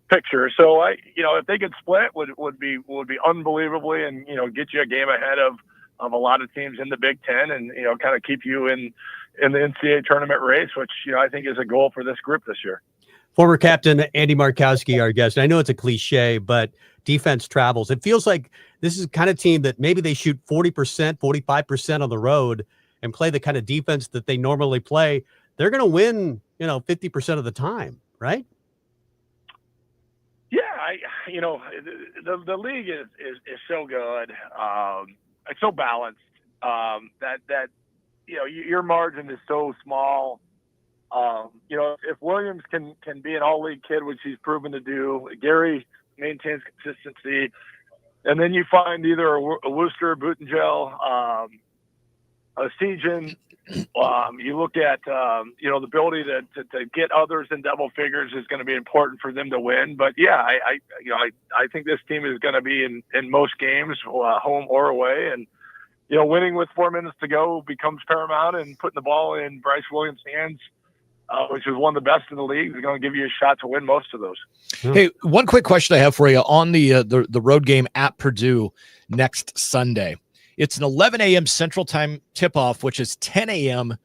picture. So if they could split would be unbelievably and, get you a game ahead of a lot of teams in the Big Ten and, kind of keep you in the NCAA tournament race, which, I think is a goal for this group this year. Former captain Andy Markowski, our guest. I know it's a cliche, but defense travels. It feels like this is the kind of team that maybe they shoot 40%, 45% on the road and play the kind of defense that they normally play. They're going to win, 50% of the time, right? Yeah, the league is so good. It's so balanced that your margin is so small. If Williams can be an all-league kid, which he's proven to do, Gary maintains consistency, and then you find either a Worcester, Bootengel, a Sejan. You look at the ability to get others in double figures is going to be important for them to win. But yeah, I think this team is going to be in most games, home or away, and winning with 4 minutes to go becomes paramount, and putting the ball in Bryce Williams' hands, which is one of the best in the league, is going to give you a shot to win most of those. Hey, one quick question I have for you on the road game at Purdue next Sunday. It's an 11 a.m. Central Time tip-off, which is 10 a.m.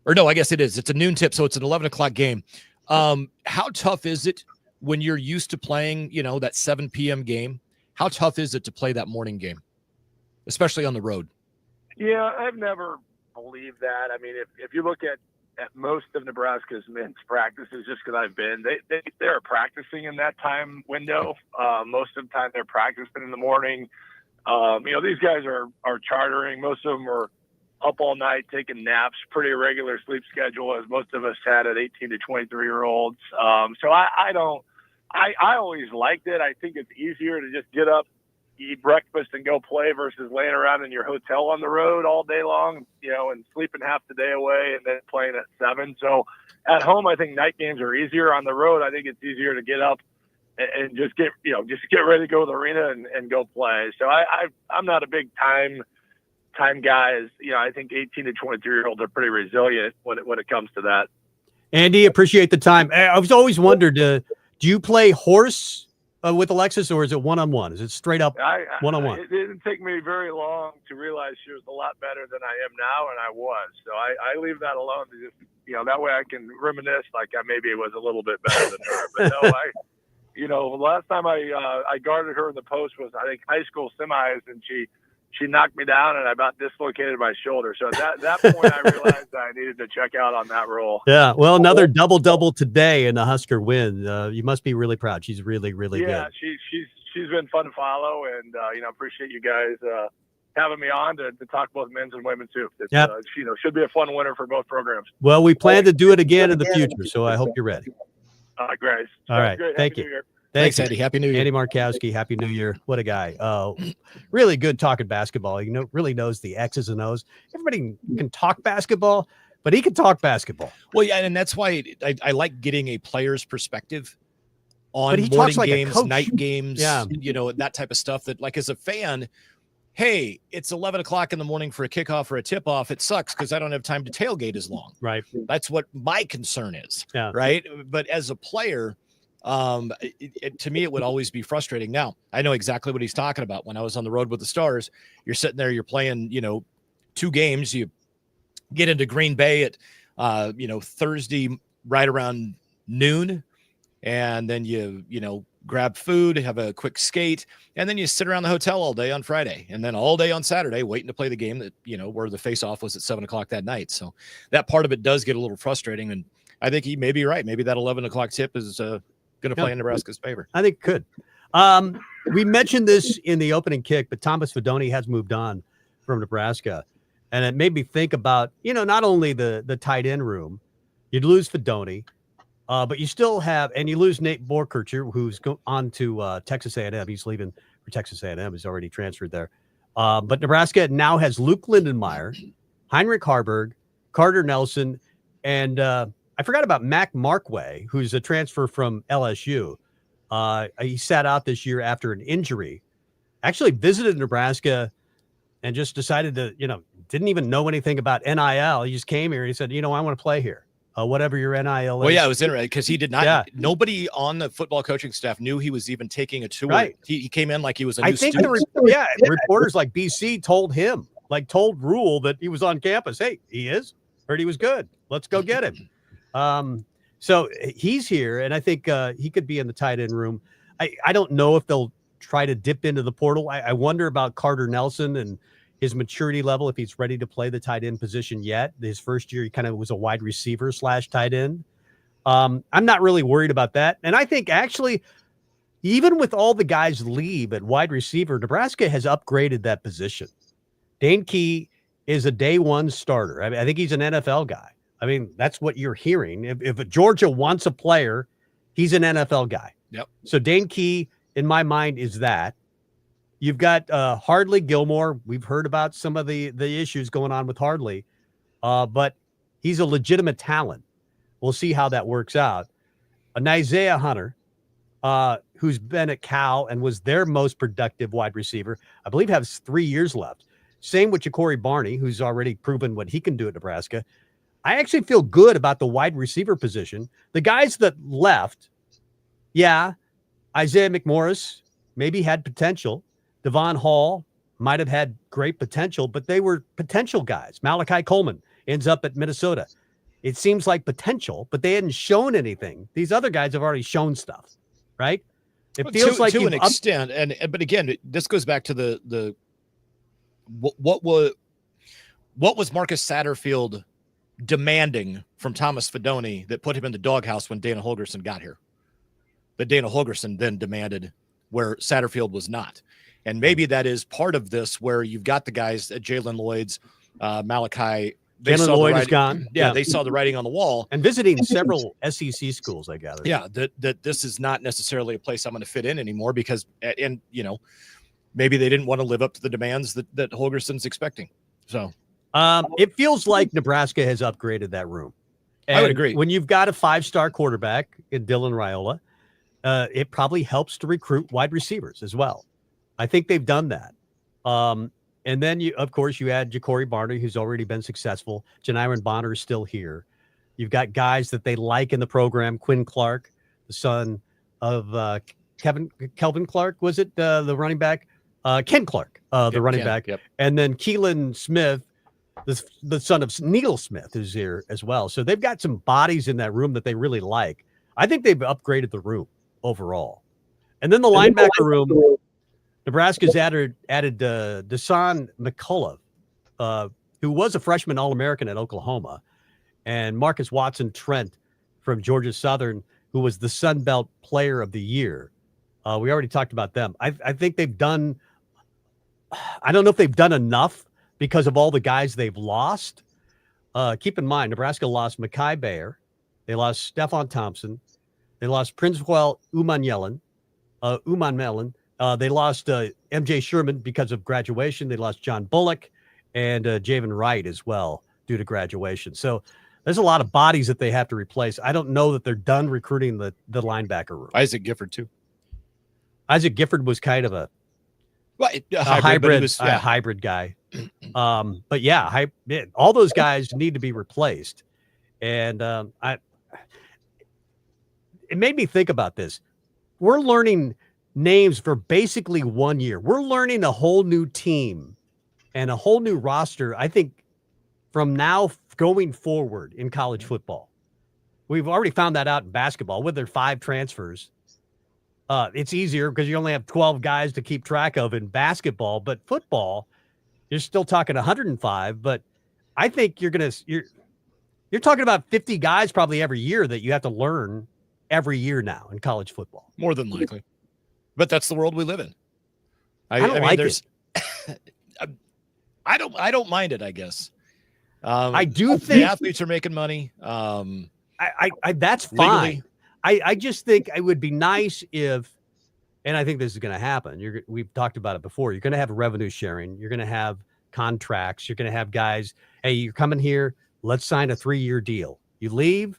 Or no, I guess it is. It's a noon tip, so it's an 11 o'clock game. How tough is it when you're used to playing, that 7 p.m. game? How tough is it to play that morning game, especially on the road? Yeah, I've never believed that. I mean, if you look at most of Nebraska's men's practices, just because I've been, they're practicing in that time window. Most of the time they're practicing in the morning. These guys are chartering. Most of them are up all night taking naps, pretty irregular sleep schedule as most of us had at 18 to 23-year-olds. So I always liked it. I think it's easier to just get up, eat breakfast, and go play versus laying around in your hotel on the road all day long, and sleeping half the day away and then playing at 7. So at home, I think night games are easier. On the road, I think it's easier to get up and just get ready to go to the arena and go play. So I'm not a big time guy. I think 18 to 23-year-olds are pretty resilient when it comes to that. Andy, appreciate the time. I was always wondered, do you play horse with Alexis, or is it one-on-one? Is it straight up one-on-one? It didn't take me very long to realize she was a lot better than I am now, and I was. So I leave that alone to just, that way I can reminisce like I maybe was a little bit better than her. But no, the last time I guarded her in the post was, I think, high school semis, and she knocked me down, and I about dislocated my shoulder. So at that point, I realized I needed to check out on that role. Yeah, well, another double-double today in the Husker win. You must be really proud. She's really, really good. Yeah, she's been fun to follow, and appreciate you guys having me on to talk both men's and women's hoops. It's should be a fun winter for both programs. Well, we plan to do it again in the future, so I hope you're ready. Great. All right, great. thank Happy you. New Year. Thanks, you. Eddie. Happy New Year. Andy Markowski, Happy New Year. What a guy. Really good talking basketball. Really knows the X's and O's. Everybody can talk basketball, but he can talk basketball. Well, yeah, and that's why I like getting a player's perspective on But he morning talks like a games, coach. night games, Yeah. That type of stuff that, like, as a fan, hey, it's 11 o'clock in the morning for a kickoff or a tip-off. It sucks because I don't have time to tailgate as long. Right. That's what my concern is. Yeah. Right. But as a player, to me, it would always be frustrating. Now, I know exactly what he's talking about. When I was on the road with the Stars, you're sitting there, you're playing, 2 games. You get into Green Bay at, Thursday right around noon. And then you grab food, have a quick skate, and then you sit around the hotel all day on Friday and then all day on Saturday waiting to play the game that, where the face-off was at 7 o'clock that night. So that part of it does get a little frustrating. And I think he may be right. Maybe that 11 o'clock tip is going to play in Nebraska's favor. I think it could. We mentioned this in the opening kick, but Thomas Fedoni has moved on from Nebraska. And it made me think about, not only the tight end room, you'd lose Fedoni, but you still have, and you lose Nate Borkercher, who's on to Texas A&M. He's leaving for Texas A&M. He's already transferred there. But Nebraska now has Luke Lindenmeyer, Heinrich Harburg, Carter Nelson, and I forgot about Mac Markway, who's a transfer from LSU. He sat out this year after an injury. Actually visited Nebraska and just decided to, didn't even know anything about NIL. He just came here and he said, I want to play here. Whatever your NIL is. Well, yeah, it was interesting because he did not. Yeah. Nobody on the football coaching staff knew he was even taking a tour. Right. He came in like he was a new student. Reporters like BC told him, told Rule that he was on campus. Hey, he is. Heard he was good. Let's go get him. So he's here, and I think he could be in the tight end room. I don't know if they'll try to dip into the portal. I wonder about Carter Nelson and his maturity level, if he's ready to play the tight end position yet. His first year, he kind of was a wide receiver / tight end. I'm not really worried about that. And I think actually, even with all the guys leave at wide receiver, Nebraska has upgraded that position. Dane Key is a day one starter. I think he's an NFL guy. That's what you're hearing. If Georgia wants a player, he's an NFL guy. Yep. So Dane Key, in my mind, is that. You've got Hardley Gilmore. We've heard about some of the issues going on with Hardley, but he's a legitimate talent. We'll see how that works out. Isaiah Hunter, who's been at Cal and was their most productive wide receiver, I believe has 3 years left. Same with Ja'Cory Barney, who's already proven what he can do at Nebraska. I actually feel good about the wide receiver position. The guys that left, Isaiah McMorris maybe had potential. Devon Hall might have had great potential, but they were potential guys. Malachi Coleman ends up at Minnesota. It seems like potential, but they hadn't shown anything. These other guys have already shown stuff, right? It feels like to an extent, but again, this goes back to the what was Marcus Satterfield demanding from Thomas Fedoni that put him in the doghouse when Dana Holgerson got here? That Dana Holgerson then demanded where Satterfield was not. And maybe that is part of this, where you've got the guys at Jalen Lloyd's, Malachi. Jalen Lloyd is gone. Yeah, they saw the writing on the wall. And visiting several SEC schools, I gather. Yeah, that this is not necessarily a place I'm going to fit in anymore because, maybe they didn't want to live up to the demands that Holgerson's expecting. So it feels like Nebraska has upgraded that room. And I would agree. When you've got a 5-star quarterback in Dylan Raiola, it probably helps to recruit wide receivers as well. I think they've done that. And then, you add Ja'Cory Barney, who's already been successful. Janiron Bonner is still here. You've got guys that they like in the program. Quinn Clark, the son of Kelvin Clark, was it the running back? Ken Clark, the running back. Yep. And then Keelan Smith, the son of Neil Smith, is here as well. So they've got some bodies in that room that they really like. I think they've upgraded the room overall. And then the linebacker room, Nebraska's added Dasan McCullough, who was a freshman All-American at Oklahoma, and Marcus Watson Trent from Georgia Southern, who was the Sun Belt Player of the Year. We already talked about them. I think they've done – I don't know if they've done enough because of all the guys they've lost. Keep in mind, Nebraska lost Mekhi Bayer. They lost Stephon Thompson. They lost Princewell Umanyelen. Uman Mellon. They lost MJ Sherman because of graduation. They lost John Bullock and Javen Wright as well due to graduation. So there's a lot of bodies that they have to replace. I don't know that they're done recruiting the linebacker room. Isaac Gifford too. Isaac Gifford was kind of a hybrid guy. But yeah, all those guys need to be replaced. And it made me think about this. We're learning names for basically 1 year. We're learning a whole new team and a whole new roster, I think, from now going forward in college football. We've already found that out in basketball with their 5 transfers. It's easier because you only have 12 guys to keep track of in basketball, but football, you're still talking 105. But I think you're talking about 50 guys probably every year that you have to learn every year now in college football. More than likely. But that's the world we live in. I don't like it. I don't mind it, I guess. I do think the athletes are making money. That's fine. I just think it would be nice if, and I think this is going to happen. We've talked about it before. You're going to have revenue sharing. You're going to have contracts. You're going to have guys, hey, you're coming here. Let's sign a 3-year deal. You leave,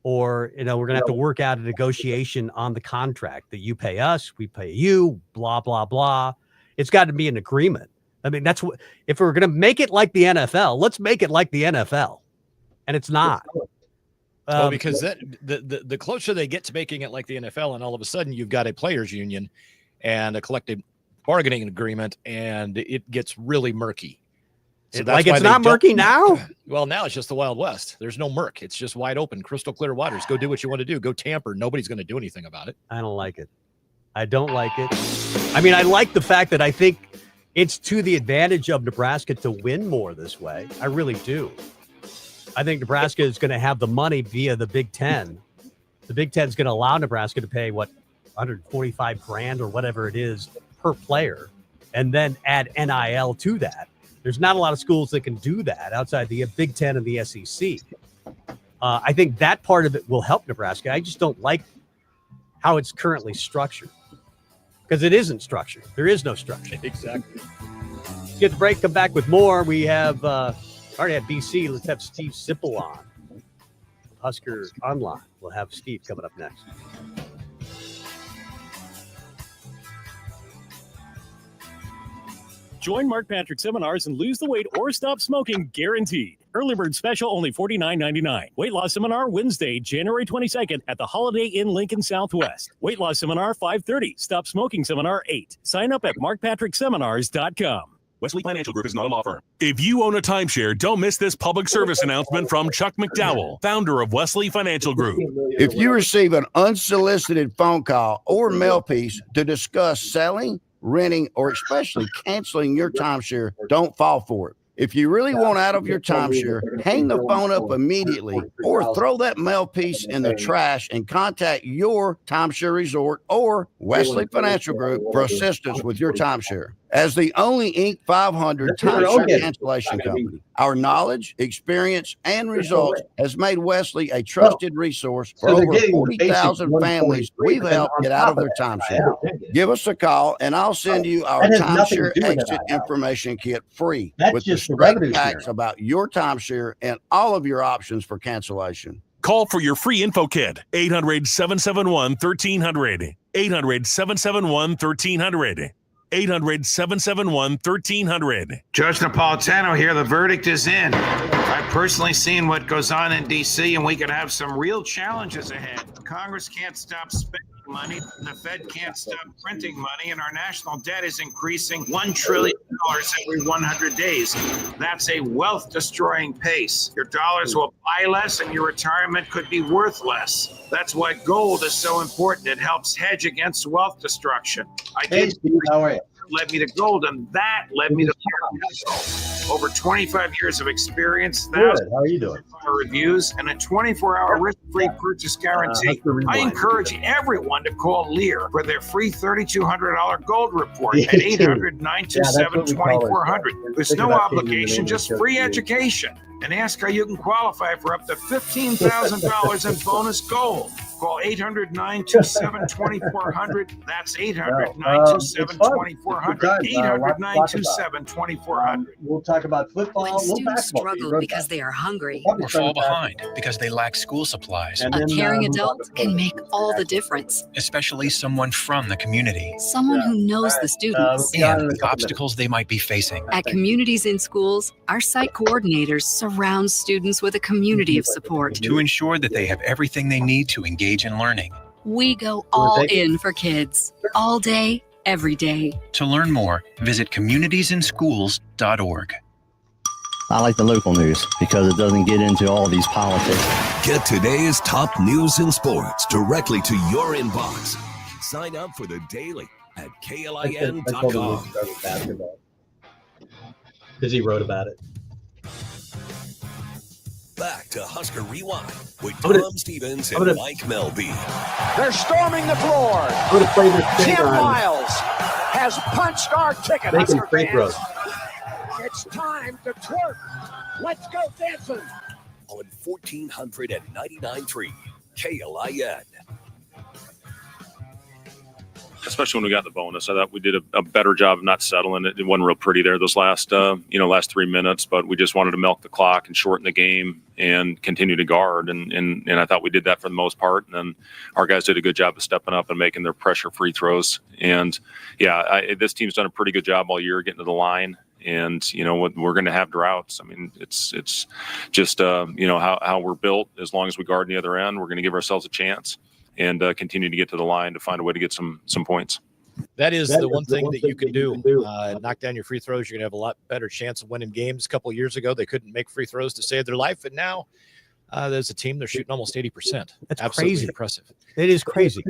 or we're going to have to work out a negotiation on the contract that you pay us, we pay you, blah, blah, blah. It's got to be an agreement. I mean, that's what, if we're going to make it like the NFL, let's make it like the NFL. And it's not. Because the closer they get to making it like the NFL, and all of a sudden you've got a players union and a collective bargaining agreement, and it gets really murky. So like it's not murky now? Well, now it's just the Wild West. There's no murk. It's just wide open, crystal clear waters. Go do what you want to do. Go tamper. Nobody's going to do anything about it. I don't like it. I don't like it. I mean, I like the fact that I think it's to the advantage of Nebraska to win more this way. I really do. I think Nebraska is going to have the money via the Big Ten. The Big Ten is going to allow Nebraska to pay, $145,000 or whatever it is per player, and then add NIL to that. There's not a lot of schools that can do that outside the Big Ten and the SEC. I think that part of it will help Nebraska. I just don't like how it's currently structured, because it isn't structured. There is no structure. Exactly. Let's get the break. Come back with more. We have already had BC. Let's have Steve Sipple on. Husker Online. We'll have Steve coming up next. Join Mark Patrick seminars and lose the weight or stop smoking guaranteed. Early bird special only $49.99. Weight loss seminar Wednesday, January 22nd at the Holiday Inn Lincoln Southwest. Weight loss seminar 5:30. Stop smoking seminar 8. Sign up at markpatrickseminars.com. Wesley Financial Group is not a law firm. If you own a timeshare, don't miss this public service announcement from Chuck McDowell, founder of Wesley Financial Group. If you receive an unsolicited phone call or mail piece to discuss selling, renting, or especially canceling your timeshare, don't fall for it. If you really want out of your timeshare, hang the phone up immediately or throw that mail piece in the trash and contact your timeshare resort or Wesley Financial Group for assistance with your timeshare. As the only Inc. 500 timeshare cancellation company, our knowledge, experience, and results has made Wesley a trusted resource for over 40,000 families we've helped get out of their timeshare. Give us a call, and I'll send you our timeshare exit information kit free with the straight facts about your timeshare and all of your options for cancellation. Call for your free info kit, 800-771-1300, 800-771-1300. 800-771-1300. Judge Napolitano here. The verdict is in. I've personally seen what goes on in D.C., and we could have some real challenges ahead. Congress can't stop spending money, the Fed can't stop printing money, and our national debt is increasing $1 trillion every 100 days. That's a wealth-destroying pace. Your dollars will buy less, and your retirement could be worth less. That's why gold is so important. It helps hedge against wealth destruction. Hey, Steve, how are you? Led me to gold, and that led me to over 25 years of experience, Good. How are you doing? reviews, and a 24-hour risk-free purchase guarantee. I encourage everyone to call Lear for their free $3,200 gold report at 800-927-2400. There's no obligation, just free education. And ask how you can qualify for up to $15,000 in bonus gold. Call 800-927-2400. That's 800-927-2400. 800-927-2400. We'll talk about football. When students struggle because they are hungry or fall behind because they lack school supplies. A caring adult can make all the difference. Especially someone from the community. Someone who knows the students. And the obstacles they might be facing. At Communities in Schools, our site coordinators surround students with a community of support. To ensure that they have everything they need to engage in learning. We go all in for kids, all day, every day. To learn more, visit communitiesinschools.org. I like the local news because it doesn't get into all these politics. Get today's top news in sports directly to your inbox. Sign up for the Daily at KLIN.com. Because he wrote about it. Back to Husker Rewind with Tom Stevens and Mike Melby. They're storming the floor. I'm going to play this Tim Miles has punched our ticket. Making Husker free fans. throws. It's time to twerk. Let's go dancing. On 1499.3 KLIN. Especially when we got the bonus. I thought we did a better job of not settling it. It wasn't real pretty there those last 3 minutes, but we just wanted to milk the clock and shorten the game and continue to guard. And I thought we did that for the most part. And then our guys did a good job of stepping up and making their pressure free throws. And this team's done a pretty good job all year getting to the line. And, we're going to have droughts. I mean, it's just, how we're built. As long as we guard on the other end, we're going to give ourselves a chance and continue to get to the line to find a way to get some points. That is the one thing that you can do. Knock down your free throws. You're going to have a lot better chance of winning games. A couple of years ago, they couldn't make free throws to save their life. And now there's a team, they're shooting almost 80%. That's absolutely crazy. Impressive. It is crazy.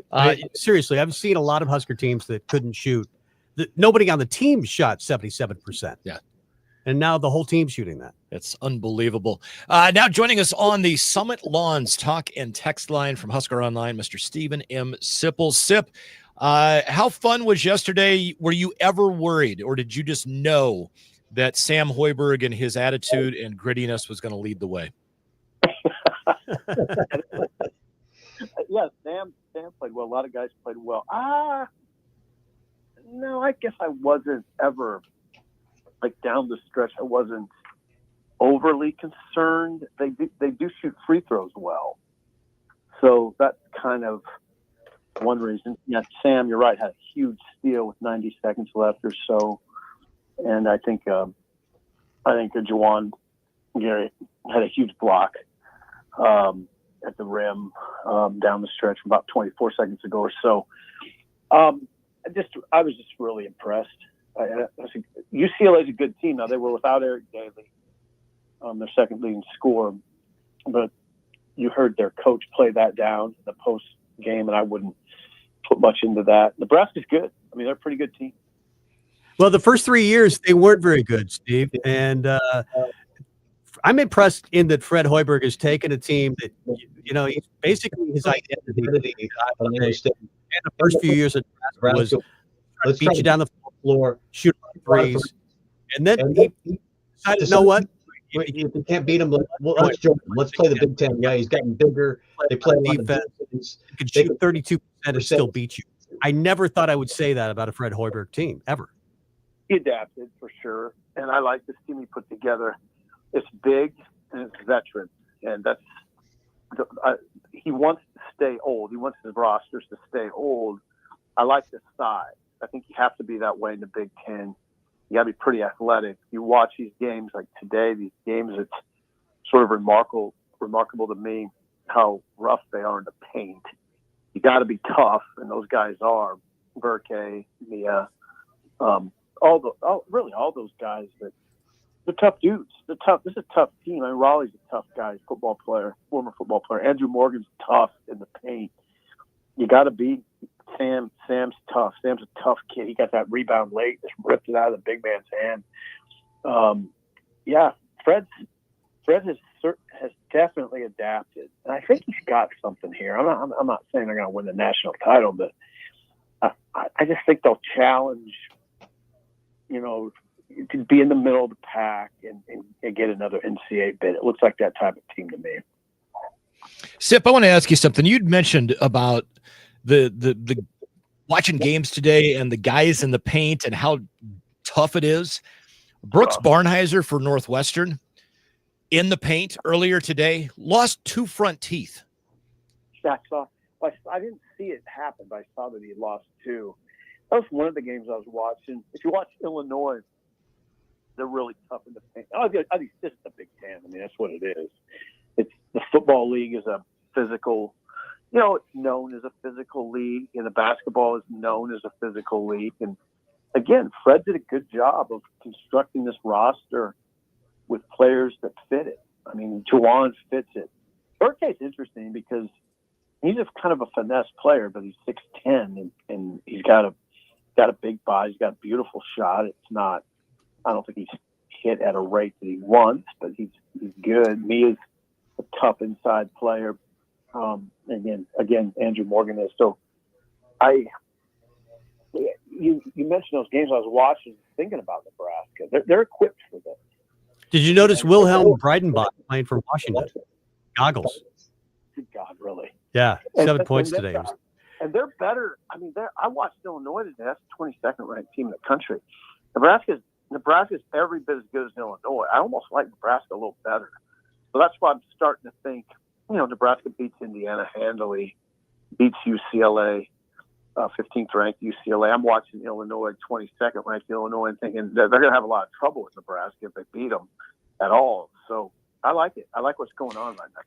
Seriously, I've seen a lot of Husker teams that couldn't shoot. Nobody on the team shot 77%. Yeah. And now the whole team's shooting that. It's unbelievable. Now joining us on the Summit Lawns talk and text line from Husker Online, Mr. Stephen M. Sipple. Sip, how fun was yesterday? Were you ever worried, or did you just know that Sam Hoiberg and his attitude and grittiness was going to lead the way? Yeah, Sam played well. A lot of guys played well. No, I guess I wasn't ever, like down the stretch, I wasn't overly concerned. They do shoot free throws well. So that's kind of one reason. Yeah, Sam, you're right, had a huge steal with 90 seconds left or so. And I think Juwan Gary had a huge block at the rim down the stretch about 24 seconds ago or so. I was just really impressed. UCLA is a good team. Now, they were without Eric Daly, their second leading scorer, but you heard their coach play that down in the post game, and I wouldn't put much into that. Nebraska's good. I mean, they're a pretty good team. Well, the first 3 years, they weren't very good, Steve. And I'm impressed in that Fred Hoiberg has taken a team that, he's basically his identity. And the first few years of Nebraska was beat you down the floor, shoot threes. And then he decided, you know what? If you can't beat him, let's play the Big Ten. Yeah, he's gotten bigger. They play defense. He can shoot 32% and still beat you. I never thought I would say that about a Fred Hoiberg team, ever. He adapted for sure. And I like this team he put together. It's big and it's veteran. And he wants to stay old. He wants his rosters to stay old. I like the size. I think you have to be that way in the Big Ten. You got to be pretty athletic. You watch these games like today, these games, it's sort of remarkable to me how rough they are in the paint. You got to be tough, and those guys are. Burke, Mia, all those guys. They're tough dudes. This is a tough team. I mean, Raleigh's a tough guy, former football player. Andrew Morgan's tough in the paint. You got to be. Sam's tough. Sam's a tough kid. He got that rebound late, just ripped it out of the big man's hand. Fred has definitely adapted, and I think he's got something here. I'm not saying they're going to win the national title, but I just think they'll challenge. To be in the middle of the pack and get another NCAA bid. It looks like that type of team to me. Sip, I want to ask you something. You'd mentioned about the watching games today and the guys in the paint and how tough it is. Brooks Barnheiser for Northwestern in the paint earlier today lost 2 front teeth. Yeah, I didn't see it happen, but I saw that he lost 2. That was one of the games I was watching. If you watch Illinois, they're really tough in the paint. I think it's just the Big Ten. I mean, that's what it is. It's the football league is a physical, it's known as a physical league, and the basketball is known as a physical league. And again, Fred did a good job of constructing this roster with players that fit it. I mean, Juwan fits it. Burke's interesting because he's just kind of a finesse player, but he's 6'10", and he's got a big body. He's got a beautiful shot. It's not. I don't think he's hit at a rate that he wants, but he's good. Mia's a tough inside player. Again, Andrew Morgan is. So you mentioned those games I was watching, thinking about Nebraska. They're equipped for this. Did you notice Wilhelm Breidenbach playing for Washington? Goggles. Good God, really? Yeah, 7 points today. And they're better. I mean, I watched Illinois today. That's the 22nd ranked team in the country. Nebraska's every bit as good as Illinois. I almost like Nebraska a little better. So that's why I'm starting to think, Nebraska beats Indiana handily, beats UCLA, 15th ranked UCLA. I'm watching Illinois, 22nd ranked Illinois, and thinking they're going to have a lot of trouble with Nebraska if they beat them at all. So I like it. I like what's going on right now.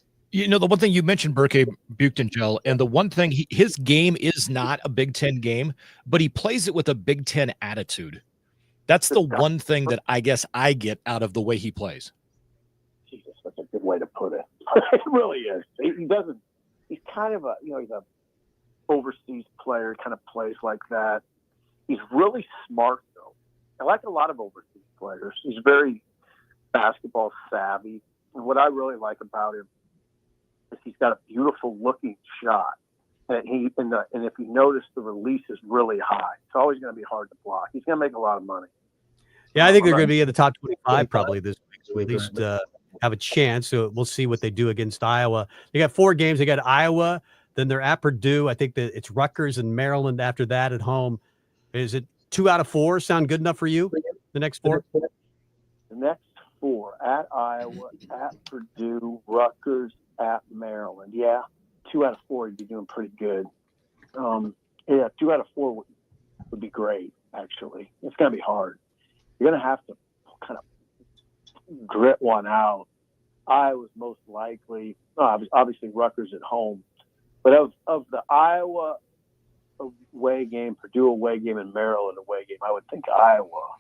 The one thing you mentioned, Burke Buchtengel, and the one thing, his game is not a Big Ten game, but he plays it with a Big Ten attitude. That's the one thing that I guess I get out of the way he plays. Jesus, that's a good way to put it. It really is. He's kind of he's a overseas player, kind of plays like that. He's really smart, though. I like a lot of overseas players. He's very basketball savvy. And what I really like about him is he's got a beautiful looking shot. And if you notice, the release is really high. It's always going to be hard to block. He's going to make a lot of money. Yeah, I think they're going to be in the top 25 probably this week. So at least have a chance. So we'll see what they do against Iowa. They got 4 games. They got Iowa, then they're at Purdue. I think that it's Rutgers and Maryland after that at home. Is it 2 out of 4? Sound good enough for you? The next 4? The next 4 at Iowa, at Purdue, Rutgers, at Maryland. Yeah, 2 out of 4 you'd be doing pretty good. 2 out of 4 would be great, actually. It's going to be hard. You're going to have to kind of grit one out. Iowa's most likely, obviously Rutgers at home. But of the Iowa away game, Purdue away game, and Maryland away game, I would think Iowa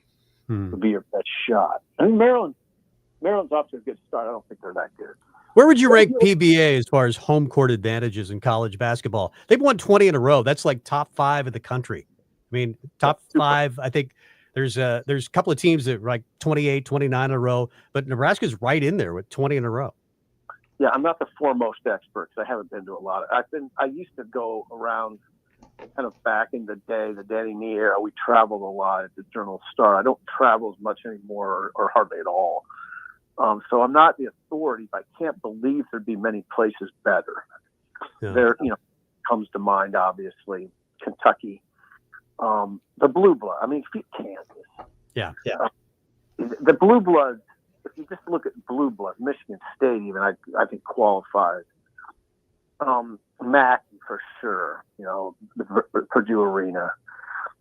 would be your best shot. I mean, Maryland's off to a good start. I don't think they're that good. Where would you rank PBA as far as home court advantages in college basketball? They've won 20 in a row. That's like top 5 in the country. I mean, top 5. I think there's a couple of teams that are like 28, 29 in a row, but Nebraska's right in there with 20 in a row. Yeah, I'm not the foremost expert because I haven't been to a lot of. I used to go around, kind of back in the day, the Danny Nee era. We traveled a lot at the Journal Star. I don't travel as much anymore, or hardly at all. So I'm not the authority, but I can't believe there'd be many places better. Yeah. There, comes to mind obviously Kentucky, the Blue Blood. I mean, Kansas. Yeah. The Blue Bloods. If you just look at Blue Blood, Michigan State, even I think qualifies. Mackey for sure. The Purdue Arena,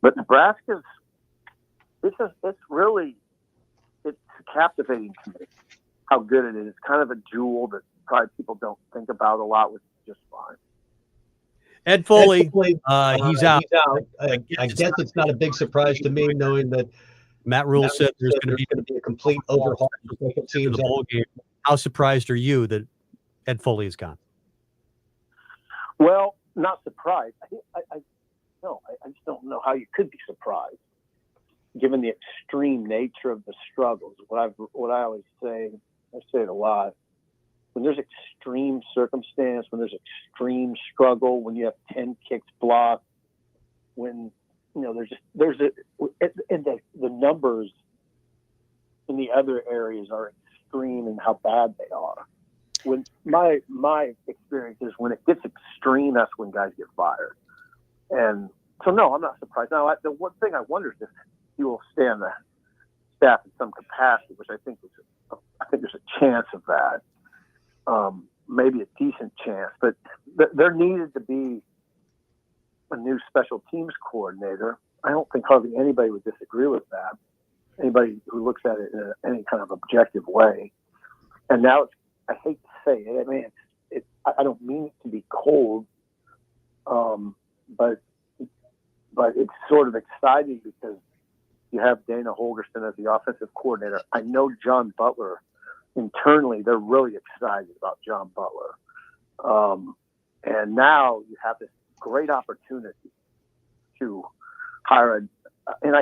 but Nebraska's. It's captivating to me how good it is. It's kind of a jewel that probably people don't think about a lot, which is just fine. Ed Foley, he's out. I guess it's not a big surprise to me knowing that Matt Rule said there's going to be a complete overhaul of the teams. The bowl game. How surprised are you that Ed Foley is gone? Well, not surprised. I just don't know how you could be surprised, given the extreme nature of the struggles. What I always say, I say it a lot. When there's extreme circumstance, when there's extreme struggle, when you have 10 kicks blocked, when the numbers in the other areas are extreme in how bad they are. when my experience is when it gets extreme, that's when guys get fired. And so, no, I'm not surprised. Now, the one thing I wonder is if he will stay on the staff in some capacity, which I think there's a chance of that. Maybe a decent chance, but there needed to be a new special teams coordinator. I don't think hardly anybody would disagree with that. Anybody who looks at it in any kind of objective way. And now I hate to say it. I mean, I don't mean it to be cold, but it's sort of exciting because you have Dana Holgerson as the offensive coordinator. I know John Butler. Internally, they're really excited about John Butler. And now you have this great opportunity to hire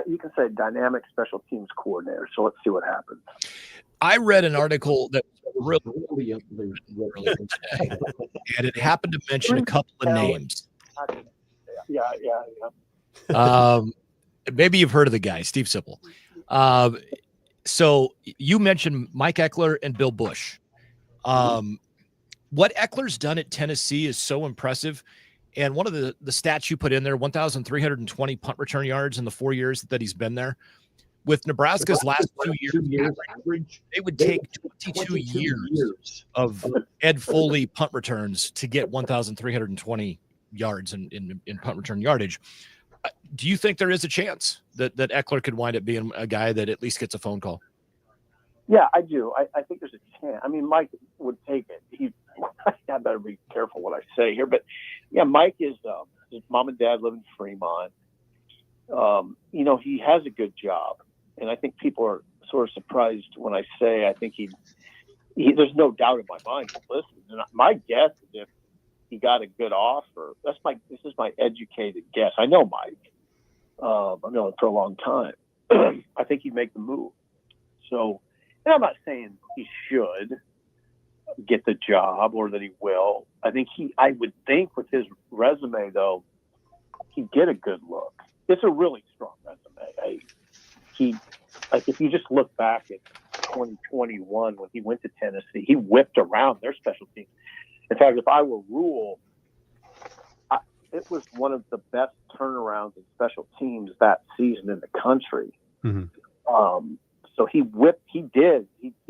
you can say dynamic special teams coordinator. So let's see what happens. I read an article that was really and it happened to mention a couple of names. Yeah. Maybe you've heard of the guy, Steve Sipple. So you mentioned Mike Eckler and Bill Bush. What Eckler's done at Tennessee is so impressive. And one of the stats you put in there, 1,320 punt return yards in the 4 years that he's been there. With Nebraska's last 2 years average, it would take 22 years of Ed Foley punt returns to get 1,320 yards in punt return yardage. Do you think there is a chance that Eckler could wind up being a guy that at least gets a phone call? Yeah, I do. I think there's a chance. I mean, Mike would take it. I better be careful what I say here, but yeah, Mike is his mom and dad live in Fremont. He has a good job, and I think people are sort of surprised when I say I think he there's no doubt in my mind. Listen, and my guess is if he got a good offer. This is my educated guess. I know Mike. I've known him for a long time. I think he'd make the move. So, and I'm not saying he should get the job or that he will. I would think with his resume though, he'd get a good look. It's a really strong resume. If you just look back at 2021 when he went to Tennessee, he whipped around their special teams. In fact, if I were Rule, it was one of the best turnarounds in special teams that season in the country. Mm-hmm. So he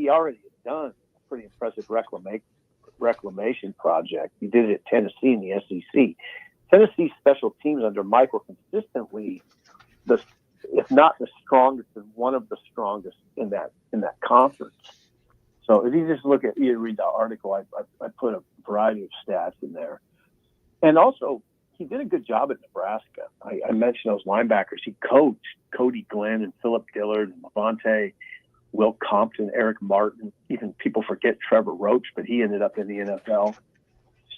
already had done a pretty impressive reclamation project. He did it at Tennessee in the SEC. Tennessee special teams under Mike were consistently if not the strongest, then one of the strongest in that conference. So if you just read the article, I put a variety of stats in there. And also, he did a good job at Nebraska. I mentioned those linebackers. He coached Cody Glenn and Philip Dillard and Levante, Will Compton, Eric Martin. Even people forget Trevor Roach, but he ended up in the NFL.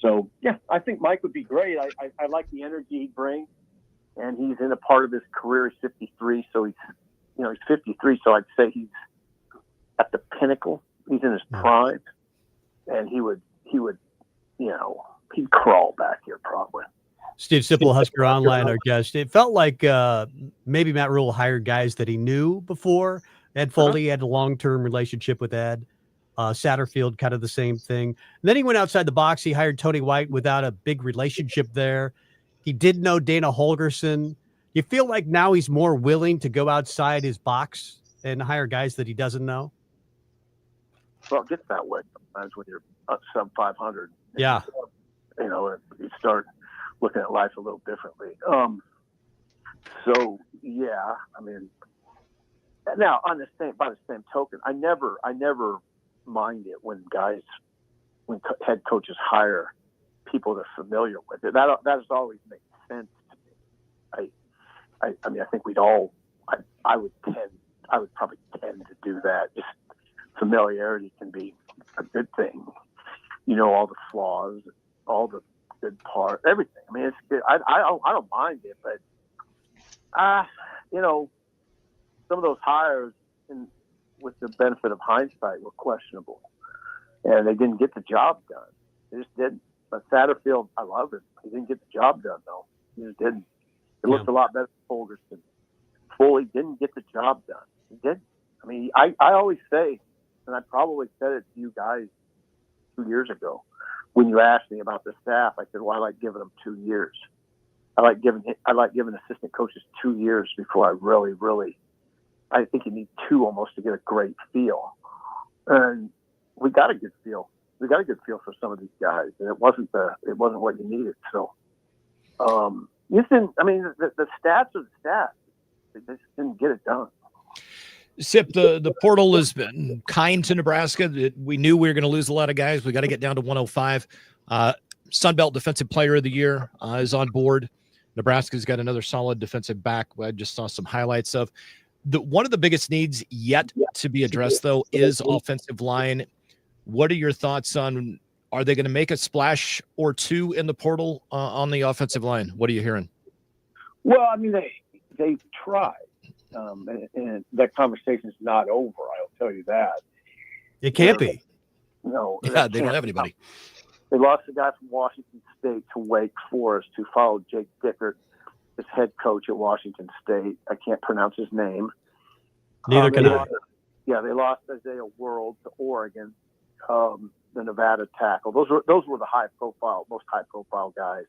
So, yeah, I think Mike would be great. I like the energy he brings, and he's in a part of his career. He's 53, so he's 53, so I'd say he's at the pinnacle. He's in his prime, and he'd crawl back here probably. Steve Sipple, Husker Online, our guest. It felt like maybe Matt Rule hired guys that he knew before. Ed Foley had a long-term relationship with Ed. Satterfield, kind of the same thing. And then he went outside the box. He hired Tony White without a big relationship there. He did know Dana Holgerson. You feel like now he's more willing to go outside his box and hire guys that he doesn't know? Well, it gets that way sometimes when you're up sub 500. Yeah. You start looking at life a little differently. So yeah, I mean, now by the same token, I never mind it when head coaches hire people they're familiar with. That has always made sense to me. I mean, I think I would probably tend to do that. Just familiarity can be a good thing. All the flaws, all the good part, everything. I mean, it's good. I don't mind it, but some of those hires, with the benefit of hindsight, were questionable, and they didn't get the job done. They just didn't. But Satterfield, I love him. He didn't get the job done though. He just didn't. It looked a lot better than Holgerson. Foley didn't get the job done. He didn't. I mean, I always say, and I probably said it to you guys 2 years ago. When you asked me about the staff, I said, well, I like giving them 2 years. I like giving assistant coaches 2 years before I really, I think you need 2 almost to get a great feel. And we got a good feel. We got a good feel for some of these guys, and it wasn't what you needed. So, the stats are the stats. They just didn't get it done. Sip, the portal has been kind to Nebraska. We knew we were going to lose a lot of guys. We got to get down to 105. Sunbelt Defensive Player of the Year is on board. Nebraska's got another solid defensive back. I just saw some highlights of. One of the biggest needs yet to be addressed, though, is offensive line. What are your thoughts on, are they going to make a splash or two in the portal on the offensive line? What are you hearing? Well, I mean, they tried. And that conversation's not over, I'll tell you that. It can't be. No. Yeah, they don't have anybody. They lost a guy from Washington State to Wake Forest who followed Jake Dickert, his head coach at Washington State. I can't pronounce his name. Neither can I. They lost Isaiah World to Oregon, the Nevada tackle. Those were the most high profile guys.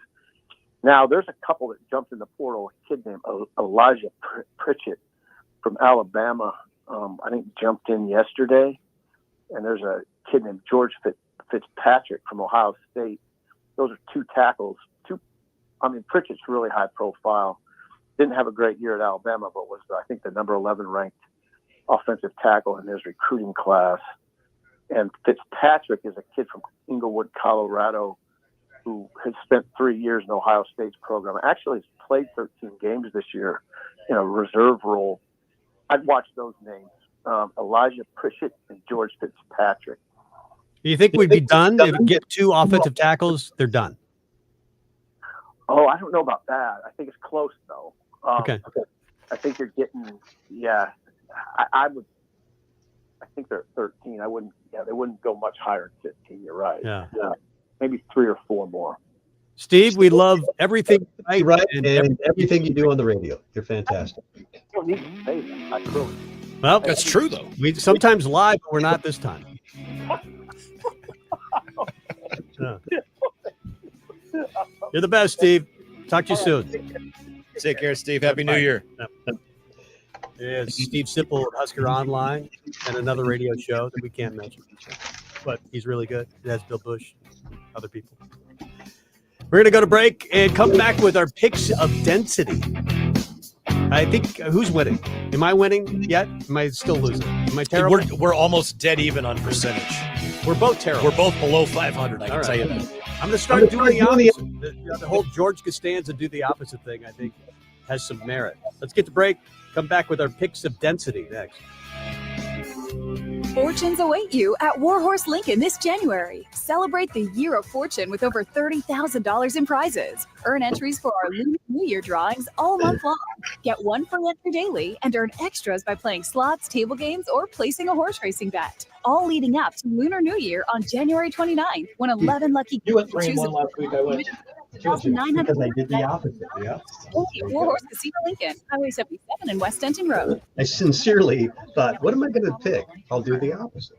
Now there's a couple that jumped in the portal. A kid named Elijah Pritchett from Alabama, I think jumped in yesterday, and there's a kid named George Fitzpatrick from Ohio State. Those are 2 tackles. Pritchett's really high profile. Didn't have a great year at Alabama, but was, I think, the number 11 ranked offensive tackle in his recruiting class. And Fitzpatrick is a kid from Inglewood, Colorado, who has spent 3 years in Ohio State's program. Actually, has played 13 games this year in a reserve role. I'd watch those names, Elijah Pritchett and George Fitzpatrick. Do you think we'd be done if we get 2 offensive tackles? They're done. Oh, I don't know about that. I think it's close, though. Okay. I think you're getting, I think they're 13. They wouldn't go much higher than 15. You're right. Yeah. Maybe 3 or 4 more. Steve, we love everything. Right, and everything you do on the radio. You're fantastic. You don't need to say that. I really. Well, that's true, though. We sometimes lie, but we're not this time. You're the best, Steve. Talk to you soon. Take care, Steve. Happy New Year. Yeah, Steve Sipple at Husker Online and another radio show that we can't mention. But he's really good. It has Bill Bush, other people. We're going to go to break and come back with our picks of density. I think, who's winning? Am I winning yet? Am I still losing? Am I terrible? We're almost dead even on percentage. We're both terrible. We're both below 500, I can tell you that. I'm going to start doing the opposite. The whole George Costanza do the opposite thing, I think, has some merit. Let's get to break. Come back with our picks of density next. Fortunes await you at Warhorse Lincoln this January. Celebrate the Year of Fortune with over $30,000 in prizes. Earn entries for our Lunar New Year drawings all month long. Get 1 free entry daily and earn extras by playing slots, table games, or placing a horse racing bet. All leading up to Lunar New Year on January 29th, when 11 lucky You went 3-1 last week. I went. Because I did the opposite. Yeah. Only at Warhorse Casino Lincoln, Highway 77 and West Denton Road. I sincerely thought, what am I going to pick? I'll do the opposite.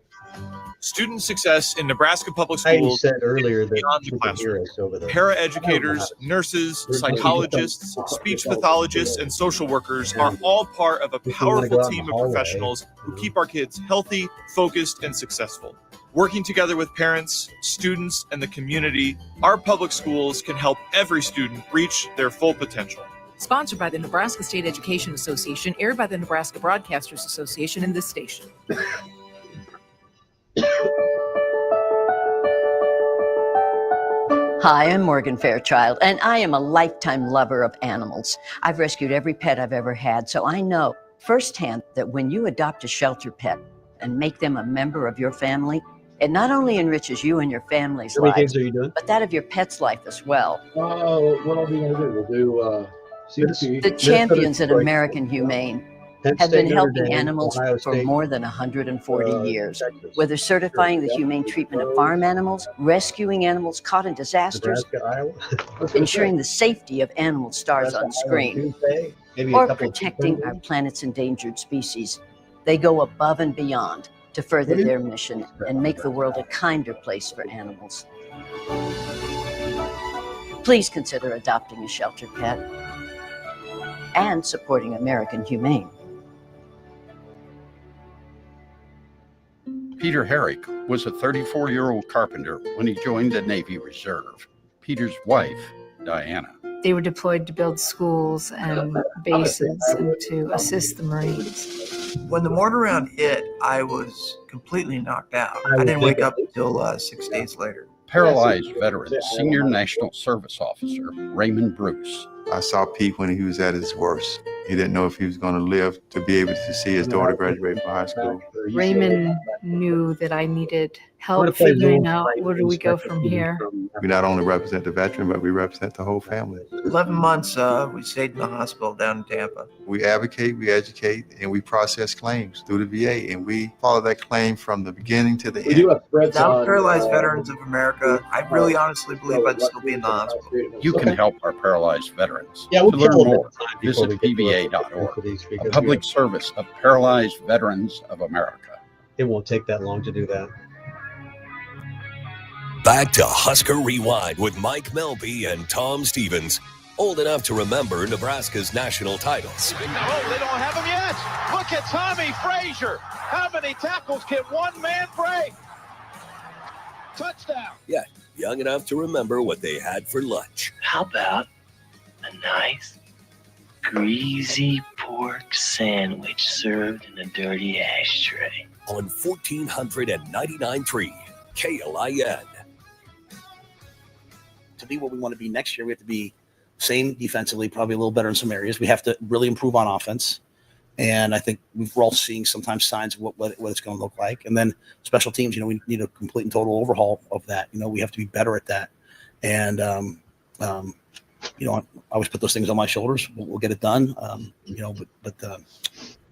Student success in Nebraska public I schools said earlier that beyond the you could classroom. hear us over there. Paraeducators, nurses, psychologists, speech pathologists, and social workers are all part of a powerful team of professionals who keep our kids healthy, focused, and successful. Working together with parents, students, and the community, our public schools can help every student reach their full potential. Sponsored by the Nebraska State Education Association, aired by the Nebraska Broadcasters Association and this station. Hi, I'm Morgan Fairchild, and I am a lifetime lover of animals. I've rescued every pet I've ever had, so I know firsthand that when you adopt a shelter pet and make them a member of your family, it not only enriches you and your family's How many lives, games are you doing? but that of your pet's life as well. Oh, what are we going to do? We'll do CFP. The champions at American Humane have been helping Dame, animals Ohio for State, more than 140 years. Texas. Whether certifying the humane treatment of farm animals, rescuing animals caught in disasters, Nebraska, Iowa. ensuring the safety of animal stars on screen, Maybe a or couple of protecting our planet's endangered species, they go above and beyond. to further their mission and make the world a kinder place for animals. Please consider adopting a shelter pet and supporting American Humane. Peter Herrick was a 34-year-old carpenter when he joined the Navy Reserve. Peter's wife, Diana. They were deployed to build schools and bases and to assist the Marines. When the mortar round hit, I was completely knocked out. I didn't wake up until 6 days later. Paralyzed veteran, Senior National Service Officer Raymond Bruce. I saw Pete when he was at his worst. He didn't know if he was going to live to be able to see his daughter graduate from high school. Raymond knew that I needed help figuring out where do we go from here. We not only represent the veteran, but we represent the whole family. 11 months we stayed in the hospital down in Tampa. We advocate, we educate, and we process claims through the VA, and we follow that claim from the beginning to the end. Without Paralyzed Veterans of America, I really honestly believe I'd still be in the hospital. You can help our paralyzed veterans. Yeah, to we'll learn kill more, them visit PVA.org, a public service of Paralyzed Veterans of America. It won't take that long to do that. Back to Husker Rewind with Mike Melby and Tom Stevens. Old enough to remember Nebraska's national titles. Oh, they don't have him yet. Look at Tommy Frazier. How many tackles can one man break? Touchdown. Yeah, young enough to remember what they had for lunch. How about a nice, greasy pork sandwich served in a dirty ashtray? On 1499.3 KLIN. To be what we want to be next year, we have to be same defensively, probably a little better in some areas. We have to really improve on offense. And I think we're all seeing sometimes signs of what it's going to look like. And then special teams, we need a complete and total overhaul of that. We have to be better at that. And, I always put those things on my shoulders. We'll get it done. But it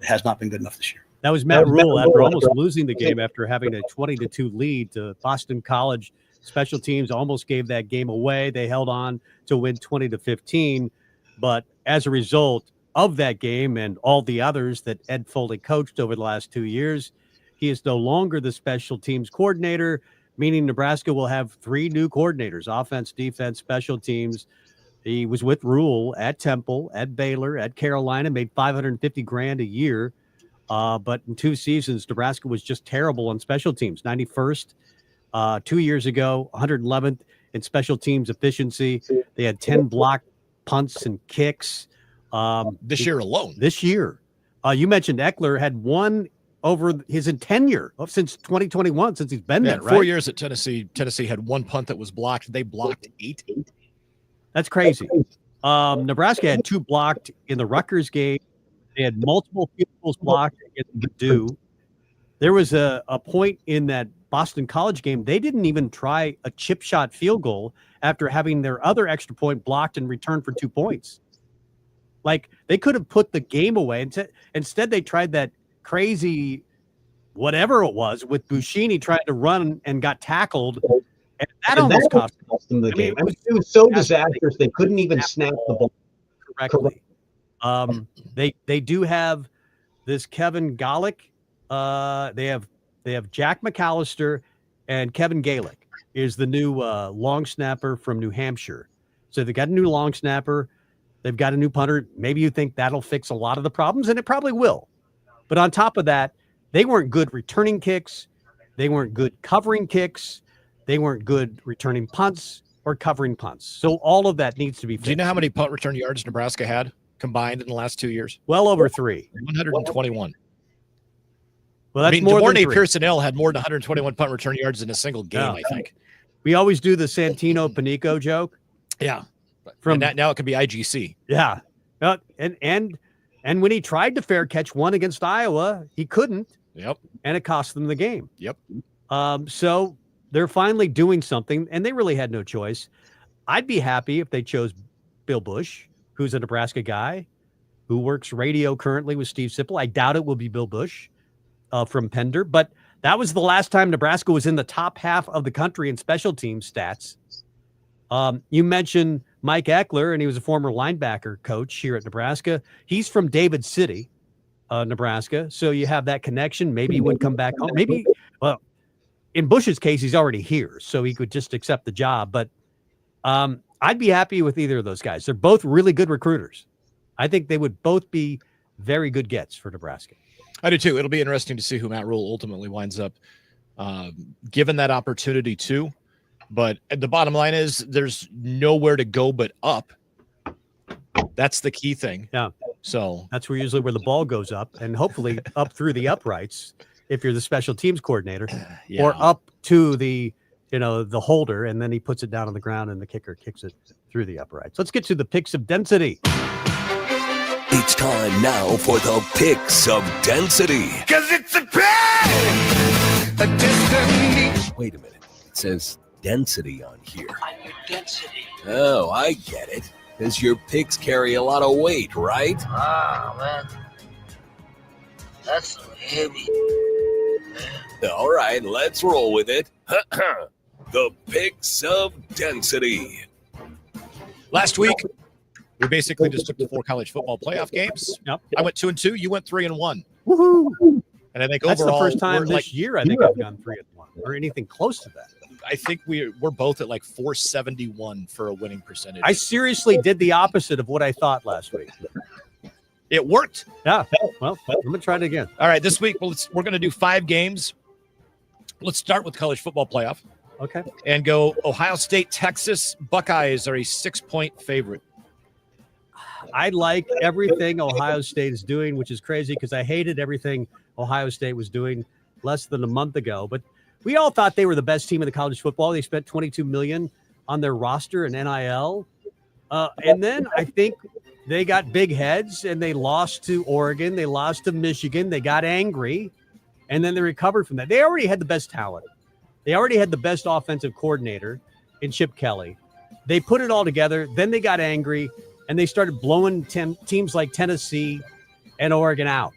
has not been good enough this year. That was Matt Rule after almost losing the game after having a 20-2 lead to Boston College. Special teams almost gave that game away. They held on to win 20-15. But as a result of that game and all the others that Ed Foley coached over the last 2 years, he is no longer the special teams coordinator, meaning Nebraska will have 3 new coordinators: offense, defense, special teams. He was with Rule at Temple, at Baylor, at Carolina, made $550,000 a year. But in 2 seasons, Nebraska was just terrible on special teams. 91st 2 years ago, 111th in special teams efficiency. They had 10 blocked punts and kicks. This year alone. This year. You mentioned Eckler had one over his tenure since 2021, since he's been there, right? 4 years at Tennessee. Tennessee had 1 punt that was blocked. They blocked 8. That's crazy. Nebraska had 2 blocked in the Rutgers game. They had multiple field goals blocked against Purdue. There was a point in that Boston College game, they didn't even try a chip shot field goal after having their other extra point blocked and returned for 2 points. Like, they could have put the game away. Instead, they tried that crazy whatever it was with Buschini trying to run and got tackled. And that almost cost them the game. It was so disastrous, they couldn't even snap the ball correctly. They do have this Kevin Golick. They have Jack McAllister, and Kevin Galick is the new long snapper from New Hampshire. So they got a new long snapper. They've got a new punter. Maybe you think that'll fix a lot of the problems, and it probably will. But on top of that, they weren't good returning kicks. They weren't good covering kicks. They weren't good returning punts or covering punts. So all of that needs to be fixed. Do you know how many punt return yards Nebraska had combined in the last 2 years? Well over 3. 121. Well, that's more DeMornay than 3. Pearson-L had more than 121 punt return yards in a single game, I think. We always do the Santino Panico joke. Yeah. From now it could be IGC. Yeah. And when he tried to fair catch one against Iowa, he couldn't. Yep. And it cost them the game. Yep. So they're finally doing something, and they really had no choice. I'd be happy if they chose Bill Bush, who's a Nebraska guy, who works radio currently with Steve Sipple. I doubt it will be Bill Bush from Pender, but that was the last time Nebraska was in the top half of the country in special team stats. You mentioned Mike Eckler, and he was a former linebacker coach here at Nebraska. He's from David City, Nebraska. So you have that connection. Maybe he would come back home. Maybe, well, in Bush's case, he's already here, so he could just accept the job. But I'd be happy with either of those guys. They're both really good recruiters. I think they would both be very good gets for Nebraska. I do too. It'll be interesting to see who Matt Rule ultimately winds up given that opportunity too. But the bottom line is there's nowhere to go but up. That's the key thing. Yeah. So that's where usually where the ball goes up, and hopefully up through the uprights if you're the special teams coordinator, or up to the the holder, and then he puts it down on the ground and the kicker kicks it through the uprights. Let's get to the picks of density. It's time now for the picks of density. Cause it's a pick! A destiny. Wait a minute. It says density on here. On your density. Oh, I get it. Because your picks carry a lot of weight, right? Ah, man. That's so heavy. All right, let's roll with it. The picks of density. Last week, we basically just took the 4 college football playoff games. Yep. I went 2-2. You went 3-1. Woohoo! And I think That's overall, the first time we're this year I think I've gone 3-1 or anything close to that. I think we're both at like 471 for a winning percentage. I seriously did the opposite of what I thought last week. It worked. Yeah. Well, I'm gonna try it again. All right, this week we're going to do 5 games. Let's start with college football playoff. Okay. And go Ohio State, Texas. Buckeyes are a 6-point favorite. I like everything Ohio State is doing, which is crazy because I hated everything Ohio State was doing less than a month ago. But we all thought they were the best team in the college football. They spent $22 million on their roster and NIL. And then I think they got big heads and they lost to Oregon. They lost to Michigan. They got angry, and then they recovered from that. They already had the best talent. They already had the best offensive coordinator in Chip Kelly. They put it all together. Then they got angry, and they started blowing teams like Tennessee and Oregon out.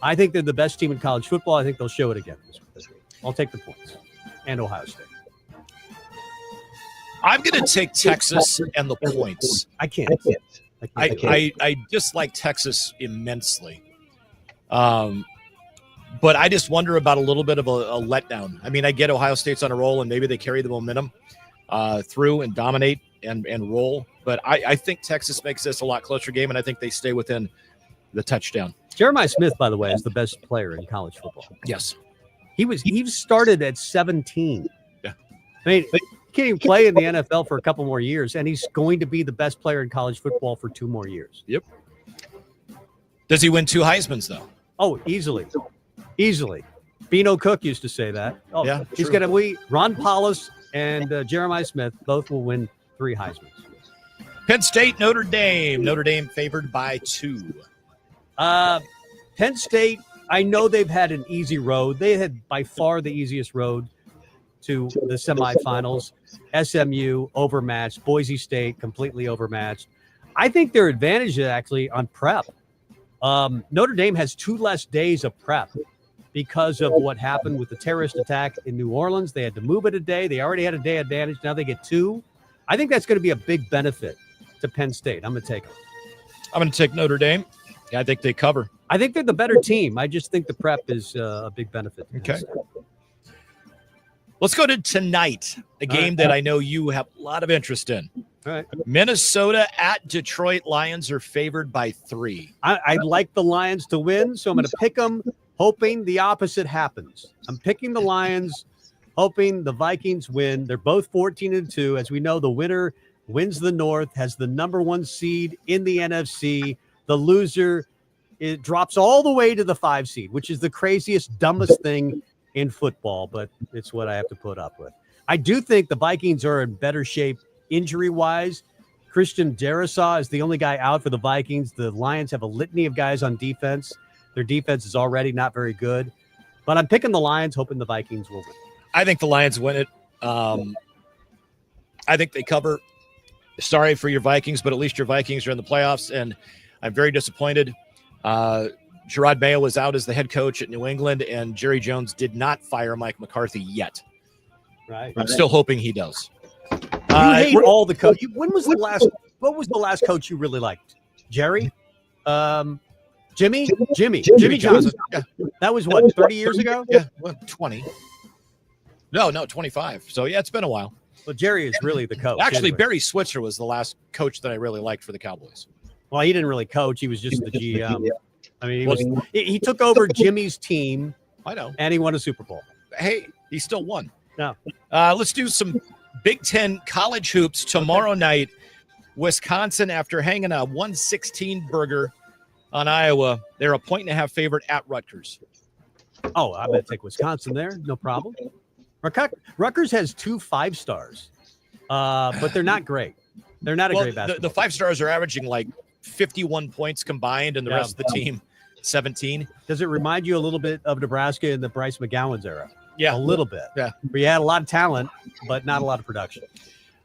I think they're the best team in college football. I think they'll show it again this week. I'll take the points. And Ohio State. I'm going to take Texas and the points. I can't. I dislike Texas immensely. But I just wonder about a little bit of a letdown. I mean, I get Ohio State's on a roll, and maybe they carry the momentum through and dominate and roll. But I think Texas makes this a lot closer game, and I think they stay within the touchdown. Jeremiah Smith, by the way, is the best player in college football. Yes. He started at 17. Yeah. I mean, he can't even play in the NFL for a couple more years, and he's going to be the best player in college football for 2 more years. Yep. Does he win 2 Heismans, though? Oh, easily. Easily. Bino Cook used to say that. Oh, yeah, he's going to Ron Paulus and Jeremiah Smith both will win 3 Heismans. Penn State, Notre Dame. Notre Dame favored by 2. Penn State, I know they've had an easy road. They had by far the easiest road to the semifinals. SMU overmatched. Boise State completely overmatched. I think their advantage is actually on prep. Notre Dame has 2 less days of prep because of what happened with the terrorist attack in New Orleans. They had to move it a day. They already had a day advantage. Now they get 2. I think that's going to be a big benefit to Penn State. I'm going to take them. I'm going to take Notre Dame. Yeah, I think they cover. I think they're the better team. I just think the prep is a big benefit. Okay. Let's go to tonight, a game that I know you have a lot of interest in. All right. Minnesota at Detroit. Lions are favored by 3. I like the Lions to win, so I'm going to pick them, hoping the opposite happens. I'm picking the Lions, hoping the Vikings win. They're both 14-2. As we know, the winner wins the North, has the number 1 seed in the NFC. The loser, it drops all the way to the 5 seed, which is the craziest, dumbest thing in football, but it's what I have to put up with. I do think the Vikings are in better shape injury-wise. Christian Darrisaw is the only guy out for the Vikings. The Lions have a litany of guys on defense. Their defense is already not very good. But I'm picking the Lions, hoping the Vikings will win. I think the Lions win it. I think they cover. Sorry for your Vikings, but at least your Vikings are in the playoffs, and I'm very disappointed. Gerard Mayo was out as the head coach at New England, and Jerry Jones did not fire Mike McCarthy yet. Right. I'm still hoping he does. You hate all the coaches. What was the last coach you really liked? Jerry? Jimmy Johnson. Johnson. That was what, 30 years ago? Yeah, well, 20. No, 25. So yeah, it's been a while. Well, Jerry is really the coach. Actually, anyway. Barry Switzer was the last coach that I really liked for the Cowboys. Well, he didn't really coach. He was just the GM. I mean, he took over Jimmy's team. I know. And he won a Super Bowl. Hey, he still won. No. Let's do some Big Ten college hoops tomorrow night. Wisconsin, after hanging a 116 burger on Iowa, they're a 1.5 favorite at Rutgers. Oh, I'm going to take Wisconsin there. No problem. Rutgers has 2 5-stars, but they're not great. They're not a great basketball. The 5-stars are averaging like 51 points combined, and the rest of the team 17. Does it remind you a little bit of Nebraska in the Bryce McGowan's era? Yeah. A little bit. Yeah. Where you had a lot of talent, but not a lot of production.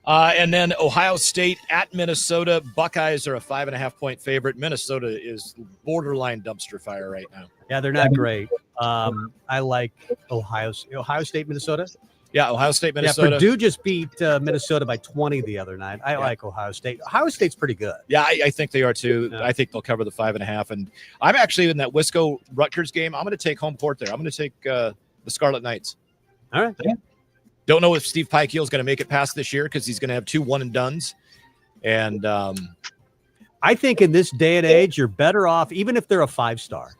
And then Ohio State at Minnesota. Buckeyes are a 5.5-point favorite. Minnesota is borderline dumpster fire right now. Yeah, they're not great. I like Ohio State, Minnesota. Yeah, Ohio State, Minnesota. Yeah, Purdue just beat Minnesota by 20 the other night. I like Ohio State. Ohio State's pretty good. Yeah, I think they are too. Yeah. I think they'll cover the 5.5. And I'm actually in that Wisco-Rutgers game. I'm going to take home court there. I'm going to take the Scarlet Knights. All right. Yeah. Don't know if Steve Pikeal is going to make it past this year because he's going to have 2 one-and-dones. And I think in this day and age, you're better off, even if they're a 5-star,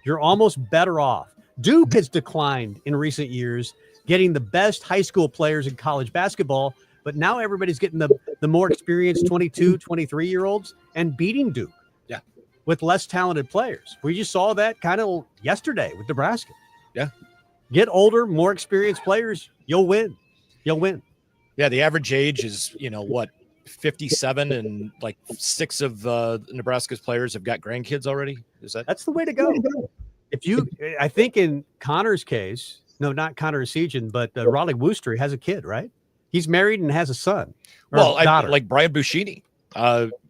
you're almost better off. Duke has declined in recent years, getting the best high school players in college basketball, but now everybody's getting the more experienced 22, 23-year-olds and beating Duke. Yeah. With less talented players. We just saw that kind of yesterday with Nebraska. Yeah. Get older, more experienced players, you'll win. You'll win. Yeah, the average age is, 57, and like 6 of Nebraska's players have got grandkids already. That's the way to go. I think in Connor's case, no, not Connor Esigian, but Raleigh Wooster has a kid, right? He's married and has a son. Well, like Brian Buschini,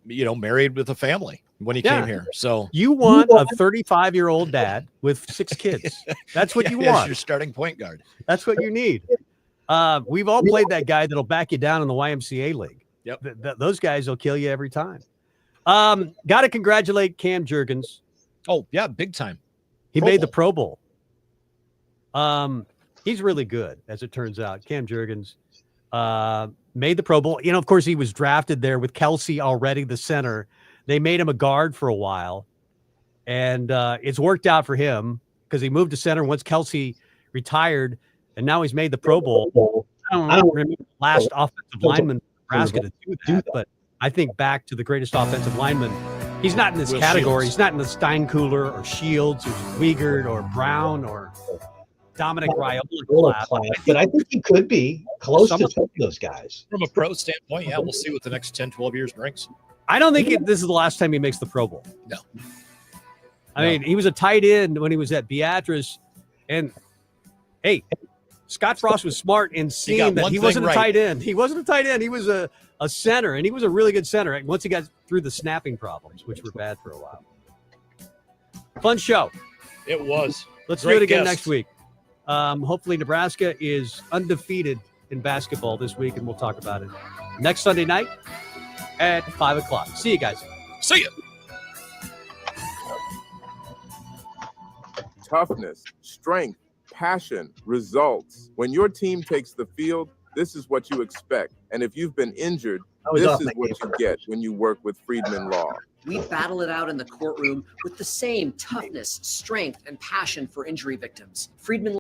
married with a family when he came here. So you want a 35-year-old dad with 6 kids. That's what you want. That's your starting point guard. That's what you need. We've all played that guy that'll back you down in the YMCA league. Yep. Those guys will kill you every time. Got to congratulate Cam Jurgens. Oh, yeah, big time. He made the Pro Bowl. He's really good, as it turns out. Cam Jurgens made the Pro Bowl. Of course, he was drafted there with Kelsey already, the center. They made him a guard for a while, and it's worked out for him because he moved to center once Kelsey retired, and now he's made the Pro Bowl. I don't remember the last offensive lineman in Nebraska to do that, but I think back to the greatest offensive lineman. He's not in this category. Shields. He's not in the Steinkooler or Shields or Wiegert or Brown or Dominic Raiola class. But I think he could be close to some of those guys. From a pro standpoint, yeah, we'll see what the next 10, 12 years brings. I don't think this is the last time he makes the Pro Bowl. No. I mean, he was a tight end when he was at Beatrice. And, hey, Scott Frost was smart in seeing that he wasn't a tight end. He wasn't a tight end. He was a center, and he was a really good center once he got through the snapping problems, which were bad for a while. Fun show. It was. Let's do it again next week. Hopefully Nebraska is undefeated in basketball this week, and we'll talk about it next Sunday night at 5 o'clock. See you guys. See you. Toughness, strength, passion, results. When your team takes the field, this is what you expect. And if you've been injured, this is what you get when you work with Friedman Law. We battle it out in the courtroom with the same toughness, strength, and passion for injury victims. Friedman